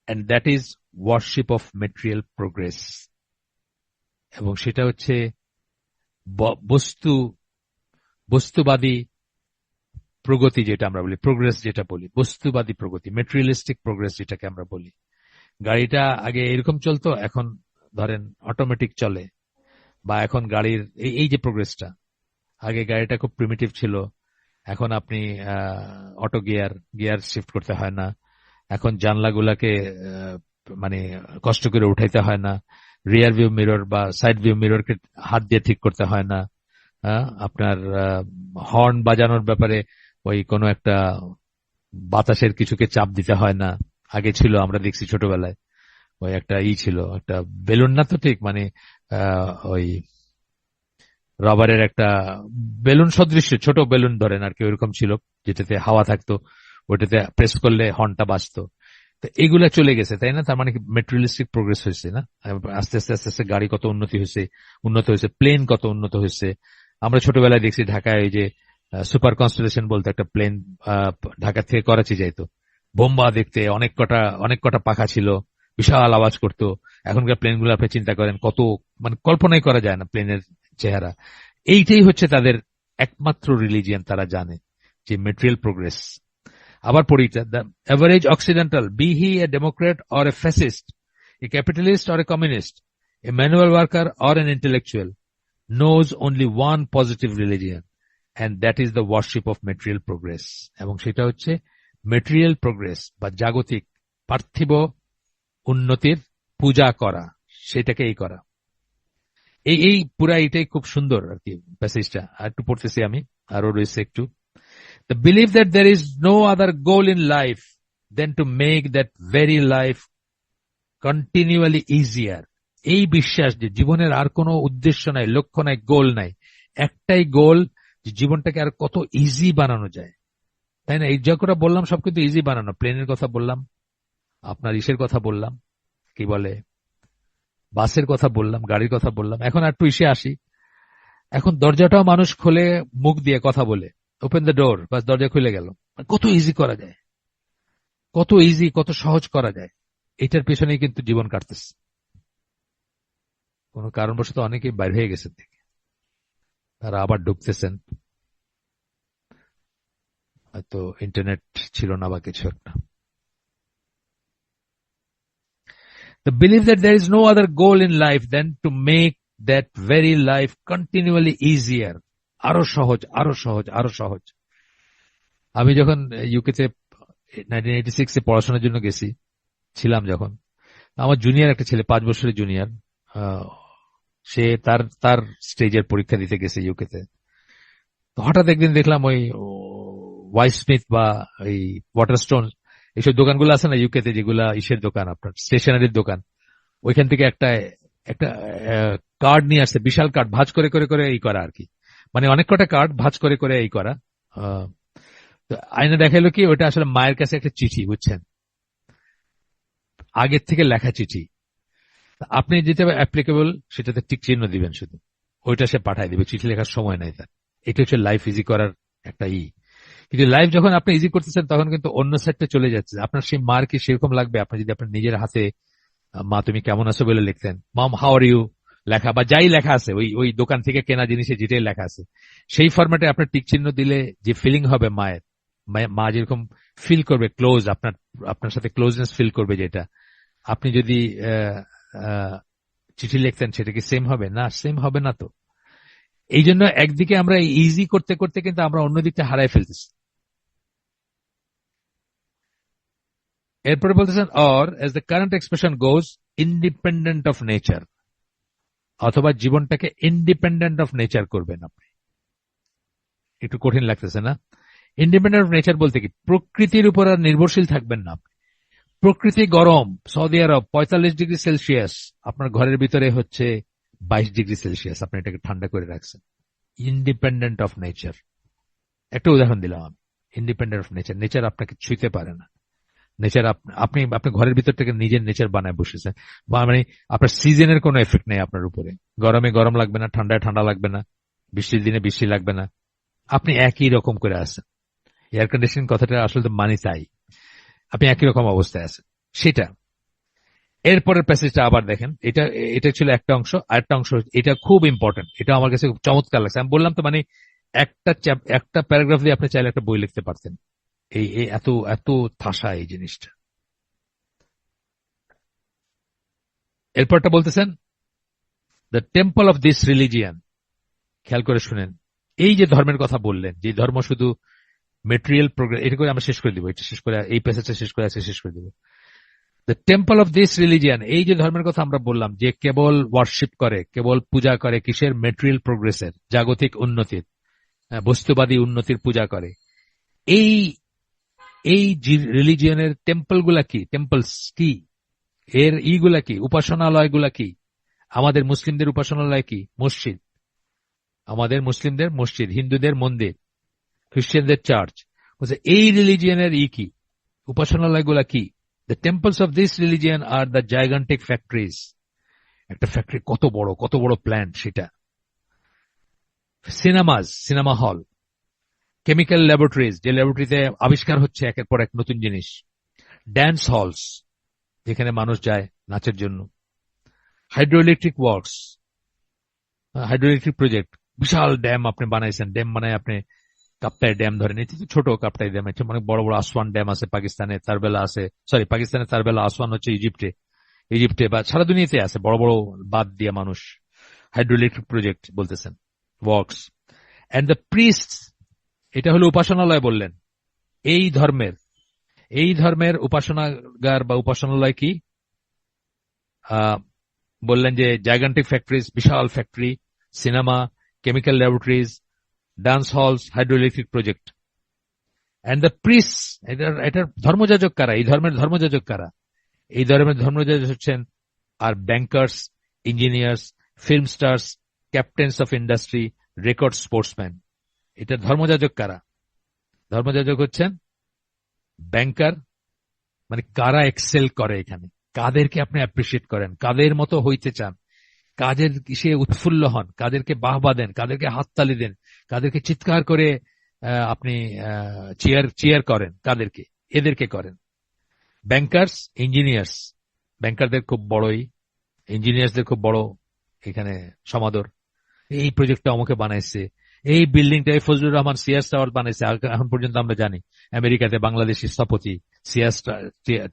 and that is worship of material progress, এবং সেটা হচ্ছে বস্তুবাদী প্রগতি, যেটা আমরা বলি প্রোগ্রেস, যেটা বলি বস্তুবাদী প্রগতি, মেটেরিয়ালিস্টিক প্রোগ্রেস যেটাকে আমরা বলি। গাড়িটা আগে এরকম চলতো, এখন ধরেন অটোমেটিক চলে, বা এখন গাড়ির এই যে প্রোগ্রেসটা, আগে গাড়িটা খুব প্রিমিটিভ ছিল, এখন আপনি অটো গিয়ার শিফট করতে হয় না, এখন জানলাগুলাকে মানে কষ্ট করে উঠাইতে হয় না, রিয়ার ভিউ মিরর বা সাইড ভিউ মিররকে হাত দিয়ে ঠিক করতে হয় না, আপনার হর্ন বাজানোর ব্যাপারে ওই কোনো একটা বাতাসের কিছুকে চাপ দিতে হয় না। আগে ছিল, আমরা দেখছি ছোটবেলায়, ওই একটা ছিল, একটা বেলুন না তো ঠিক, মানে ওই রাবারের একটা বেলুন সদৃশ্য ছোট বেলুন ধরেন আর কি, ওইরকম ছিল, যেটাতে হাওয়া থাকতো, ওইটাতে প্রেস করলে হর্নটা বাজতো। তো এগুলা চলে গেছে, তাই না? তার মানে কি মেটেরিয়ালিস্টিক প্রোগ্রেস হয়েছে না? আস্তে আস্তে আস্তে আস্তে গাড়ি কত উন্নত হয়েছে, প্লেন কত উন্নত হয়েছে। আমরা ছোটবেলায় দেখছি ঢাকায় ওই যে সুপার কনস্টেলেশন বলতে একটা প্লেন ঢাকা থেকে করাচি যাইতো, বোম্বা দেখতে, অনেক কটা পাখা ছিল, বিশাল আওয়াজ করতো। এখনকার প্লেনগুলো আপনি চিন্তা করেন কত, মানে কল্পনাই করা যায় না প্লেনের চেহারা। এইটাই হচ্ছে তাদের একমাত্র রিলিজিয়ান, তারা জানে যে মেটেরিয়াল প্রোগ্রেস। আবার পড়ি, the average occidental, be he a democrat or a fascist, a capitalist or a communist, a manual worker or an intellectual, knows only one positive religion, and that is the worship of material progress, এবং সেটা হচ্ছে material progress বা জাগতিক পার্থিব উন্নতির পূজা করা, সেটাকেই করা। এই পুরা এটাই খুব সুন্দর আর কি প্যাসেজটা। আর একটু পড়তেছি আমি, আরো রয়েছে একটু। The belief that there is no other goal in life than to make that very life continually easier, এই বিশ্বাস যে জীবনের আর কোনো উদ্দেশ্য নাই, লক্ষ্য নাই, গোল নাই, একটাই গোল, যে জীবনটাকে আর কত ইজি বানানো যায়, তাই না? এই যা করে বললাম সব কিন্তু ইজি বানানো, প্লেনের কথা বললাম, আপনার ইসের কথা বললাম, কি বলে বাসের কথা বললাম, গাড়ির কথা বললাম। এখন একটু ইসে আসি, এখন দরজাটাও মানুষ খোলে মুখ দিয়ে কথা বলে, ওপেন দ্য ডোর, বাস দরজা খুলে গেল। কত ইজি করা যায়, কত ইজি, কত সহজ করা যায়। এটার পেছনেই কিন্তু জীবন কাটতেছে। কোন কারণবশত অনেকেই বাইরে হয়ে গেছেন থেকে, তারা আবার ঢুকতেছেন, হয়তো ইন্টারনেট ছিল না বা কিছু একটা। The belief that there is no other goal in life than to make that very life continually easier. আরো সহজ, আরো সহজ, আরো সহজ। আমি যখন ইউকেতে 1986 এ পড়াশোনার জন্য গেছি, ছিলাম যখন, আমার জুনিয়র একটা ছেলে, 5 বছরের জুনিয়র, সে তার তার স্টেজের পরীক্ষা দিতে গেছে ইউকেতে। তো হঠাৎ একদিন দেখলাম ওই ওয়াইস স্মিথ বা এই ওয়াটারস্টোন, এইসব দোকানগুলো আছে না ইউকেতে, যেগুলা ইসের দোকান, আপনার স্টেশনারির দোকান, ওইখান থেকে একটা একটা কার্ড নিয়ে আসছে, বিশাল কার্ড, ভাঁজ করে করে করে এই করা আর কি, মানে অনেক কটা কার্ড ভাঁজ করে করে এই করা। তো আয়না দেখাইলো কি, ওটা আসলে মায়ের কাছে একটা চিঠি, বুঝছেন, আগের থেকে লেখা চিঠি। আপনি যেটা অ্যাপ্লিকেবল সেটাতে টিক চিহ্ন দিবেন শুধু, ওইটা সে পাঠায় দিবে, চিঠি লেখার সময় নাই তার। এটা হচ্ছে লাইফ ইজি করার একটা কিন্তু লাইফ যখন আপনি ইজি করতেছেন তখন কিন্তু অন্য সাইডটা চলে যাচ্ছে। আপনার সেই মার কি সেরকম লাগবে আপনি যদি আপনার নিজের হাতে মা তুমি কেমন আছো বলে লিখতেন, মম হাউ আর ইউ লেখা, বা যাই লেখা আছে ওই ওই দোকান থেকে কেনা জিনিসে যেটাই লেখা আছে, সেই ফরম্যাটে আপনার টিক চিহ্ন দিলে যে ফিলিং হবে মায়ের, মা যেরকম ফিল করবে ক্লোজ, আপনার আপনার সাথে ক্লোজনেস ফিল করবে, যেটা আপনি যদি চিঠি লিখতেন সেটা কি সেম হবে? না, সেম হবে না। তো এই জন্য একদিকে আমরা ইজি করতে করতে কিন্তু আমরা অন্যদিকটা হারাই ফেলতেছি। এরপরে বলতেছেন, or as the current expression goes, independent of nature, অথবা জীবনটাকে ইন্ডিপেন্ডেন্ট অফ নেচার করবেন আপনি। একটু কঠিন লাগতেছে না? ইন্ডিপেন্ডেন্ট অফ নেচার বলতে কি, প্রকৃতির উপর আর নির্ভরশীল থাকবেন না। প্রকৃতি গরম, সৌদি আরব 45 ডিগ্রি সেলসিয়াস, আপনার ঘরের ভিতরে হচ্ছে 22 ডিগ্রি সেলসিয়াস, আপনি এটাকে ঠান্ডা করে রাখছেন। Independent of nature. একটা উদাহরণ দিলাম আমি, ইন্ডিপেন্ডেন্ট অফ নেচার। নেচার আপনাকে ছুঁতে পারে না। নেচার আপনি আপনি ঘরের ভিতর থেকে নিজের নেচার বানায় বসেছেন, মানে আপনার সিজনের কোনো এফেক্ট নেই আপনার উপরে। গরমে গরম লাগবে না, ঠান্ডায় ঠান্ডা লাগবে না, বৃষ্টির দিনে বৃষ্টি লাগবে না, আপনি একই রকম করে আছেন। এয়ার কন্ডিশনিং কথাটা আসলে তো মানি তাই, আপনি একই রকম অবস্থায় আছেন সেটা। এরপরের প্যাসেজটা আবার দেখেন, এটা এটা ছিল একটা অংশ। আরেকটা অংশ, এটা খুব ইম্পর্টেন্ট, এটা আমার কাছে খুব চমৎকার লাগছে। আমি বললাম তো, মানে একটা প্যারাগ্রাফ দিয়ে আপনি চাইলে একটা বই লিখতে পারতেন, এই এই এত এত ঠাসা এই জিনিসটা। এরপরটা বলতেছেন, the temple of this religion. খেয়াল করে শুনেন, এই যে ধর্মের কথা বললেন, যে ধর্ম শুধু মেটেরিয়াল প্রোগ্রেস, এটা করে আমরা শেষ করে দিব, এটা শেষ করে এই প্যাসেজটা শেষ করে আছে, শেষ করে দিব। The temple of this religion, এই যে ধর্মের কথা আমরা বললাম, যে কেবল ওয়ার্শিপ করে, কেবল পূজা করে কিসের? মেটেরিয়াল প্রোগ্রেসের, জাগতিক উন্নতির, বস্তুবাদী উন্নতির পূজা করে। এই এই রিলিজিয়নের টেম্পল গুলা কি? টেম্পলস কি? এর ইগুলা কি? উপাসনালয় গুলা কি? আমাদের মুসলিমদের উপাসনালয় কি? মসজিদ। আমাদের মুসলিমদের মসজিদ, হিন্দুদের মন্দির, খ্রিস্টানদের চার্চ। এই রিলিজিয়নের কি? উপাসনালয় গুলা কি? The temples of this religion are the gigantic factories. একটা ফ্যাক্টরি কত বড়, কত বড় প্ল্যান্ট সেটা। Cinemas, cinema hall. Chemical laboratories, যে ল্যাবরেটরিতে আবিষ্কার হচ্ছে একের পর এক নতুন জিনিস। ড্যান্স হলস, যেখানে মানুষ যায় নাচের জন্য। হাইড্রোইলেকট্রিক ওয়ার্কস, হাইড্রোইলেকট্রিক প্রজেক্ট, বিশাল ড্যাম আপনি বানাইছেন। ড্যাম মানে আপনি কাপ্তাই ড্যাম ধরেন, এটি ছোট কাপ্তাই ড্যাম, অনেক বড় বড় আসওয়ান ড্যাম আছে পাকিস্তানে, তারবেলা আছে, সরি পাকিস্তানে তারবেলা, আসওয়ান হচ্ছে ইজিপ্টে। ইজিপ্টে বা সারা দুনিয়াতে আছে বড় বড় বাদ দিয়ে মানুষ। হাইড্রোইলেকট্রিক প্রজেক্ট বলতেছেন, ওয়ার্কস। এন্ড দ্য প্রিস্ট, এটা হলো উপাসনালয় বললেন। এই ধর্মের উপাসনাগার বা উপাসনালয় কি? বললেন যে জাইগান্টিক ফ্যাক্টরিজ, বিশাল factory, cinema, chemical laboratories, dance halls, hydroelectric project. And the priest, এটার ধর্মযাজক কারা? এই ধর্মের ধর্মযাজক কারা? এই ধর্মের ধর্মযাজক হচ্ছেন আর bankers, engineers, film stars, captains of industry, record sportsman. এটা ধর্মযাজক কারা? ধর্মযাজক হচ্ছেন ব্যাংকার, মানে কারা এক্সেল করে এখানে, কাদেরকে আপনি অ্যাপ্রিসিয়েট করেন, কাদের মতো হইতে চান, কাজের কিসে উৎফুল্ল হন, কাদেরকে বাহবা দেন, কাদেরকে হাততালি দেন, কাদেরকে চিৎকার করে আপনি চিয়ার করেন, কাদেরকে? এদেরকে করেন। ব্যাংকার্স, ইঞ্জিনিয়ার্স, ব্যাংকারদের খুব বড়ই, ইঞ্জিনিয়ারদের খুব বড় এখানে সমাদর। এই প্রজেক্টটা আমাকে বানাইছে, এই বিল্ডিংটা এই ফজলুর রহমান সিয়াস টাওয়ার বানাইছে। এখন পর্যন্ত আমরা জানি আমেরিকাতে বাংলাদেশি স্থপতি সিয়াস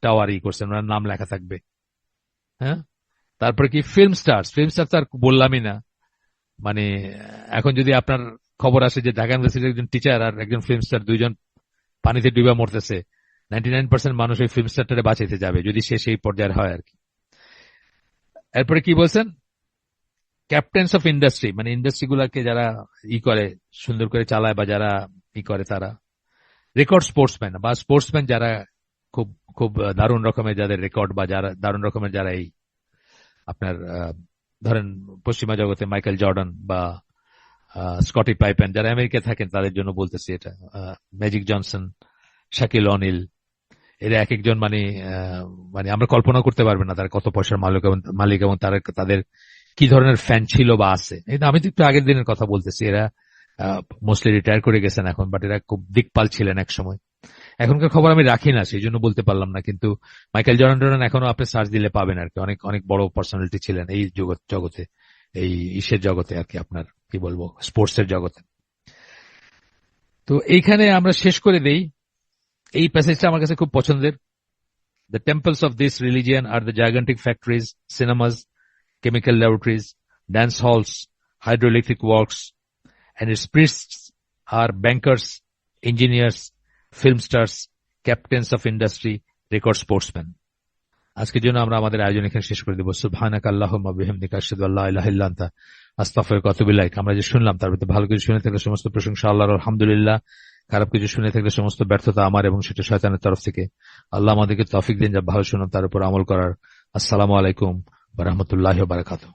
টাওয়ার করছেন, ওনার নাম লেখা থাকবে। হ্যাঁ, তারপরে কি ফিল্ম স্টার তো আর বললামই না। মানে এখন যদি আপনার খবর আসে যে ঢাকা ইউনিভার্সিটির একজন টিচার আর একজন ফিল্ম স্টার দুইজন পানিতে ডুবে মরতেছে, 99% মানুষ ওই ফিল্ম স্টারটারে বাঁচাইতে যাবে যদি সে সেই পর্যায়ের হয় আর কি। এরপরে কি বলছেন, ক্যাপ্টেন্স অফ ইন্ডাস্ট্রি, মানে ইন্ডাস্ট্রি গুলাকে যারা করে সুন্দর করে চালায় বা যারা করে তারা রেকর্ড স্পোর্টসম্যান বা স্পোর্টসম্যান যারা খুব খুব দারুণ রকমের যাদের রেকর্ড বা যারা দারুণ রকমের যারা আপনার ধরেন পশ্চিমা জগতে মাইকেল জর্ডান বা স্কটি পাইপেন যারা আমেরিকায় থাকেন তাদের জন্য বলতেছি এটা, ম্যাজিক জনসন, শাকিল অনিল, এরা এক একজন মানে মানে আমরা কল্পনা করতে পারবেন না তারা কত পয়সার মালিক এবং তাদের কি ধরনের ফ্যান ছিল বা আছে। আমি তো একটু আগের দিনের কথা বলতেছি, এরা মোস্টলি রিটায়ার করে গেছেন এখন, বাট এরা খুব দিকপাল ছিলেন এক সময়। এখনকার খবর আমি রাখি না সেই জন্য বলতে পারলাম না, কিন্তু মাইকেল জর্ডান এখনো আপনি সার্চ দিলে পাবেন আর কি, অনেক অনেক বড় পার্সোনালিটি ছিলেন এই জগতে, এই ইসের জগতে আর কি, আপনার কি বলবো স্পোর্টস এর জগতে। তো এইখানে আমরা শেষ করে দেই। এই প্যাসেজটা আমার কাছে খুব পছন্দের। The temples of this religion are the gigantic factories, cinemas, chemical laboratories, dance halls, hydroelectric works, and its priests are bankers, engineers, film stars, captains of industry, record sportsmen. আজকের জন্য আমরা আমাদের আয়োজন এখানে শেষ করে দেব। সুবহানাকা আল্লাহুম্মা বিহামদিকা আশহাদু আল্লা ইলাহা ইল্লা আনতা আস্তাগফিরুকা ওয়া আতুবু ইলাইক। আমরা যে শুনলাম তার ভিতরে ভালো কিছু শুনে থাকলে সমস্ত প্রশংসা আল্লাহর, আলহামদুলিল্লাহ। খারাপ কিছু শুনে থাকলে সমস্ত ব্যর্থতা আমার এবং সেটা শয়তানের তরফ থেকে। আল্লাহ আমাদেরকে তৌফিক দিন যা ভালো শুনলাম তার উপর আমল করার। আসসালামু আলাইকুম ওয়া রাহমাতুল্লাহি ওয়া বারাকাতুহু।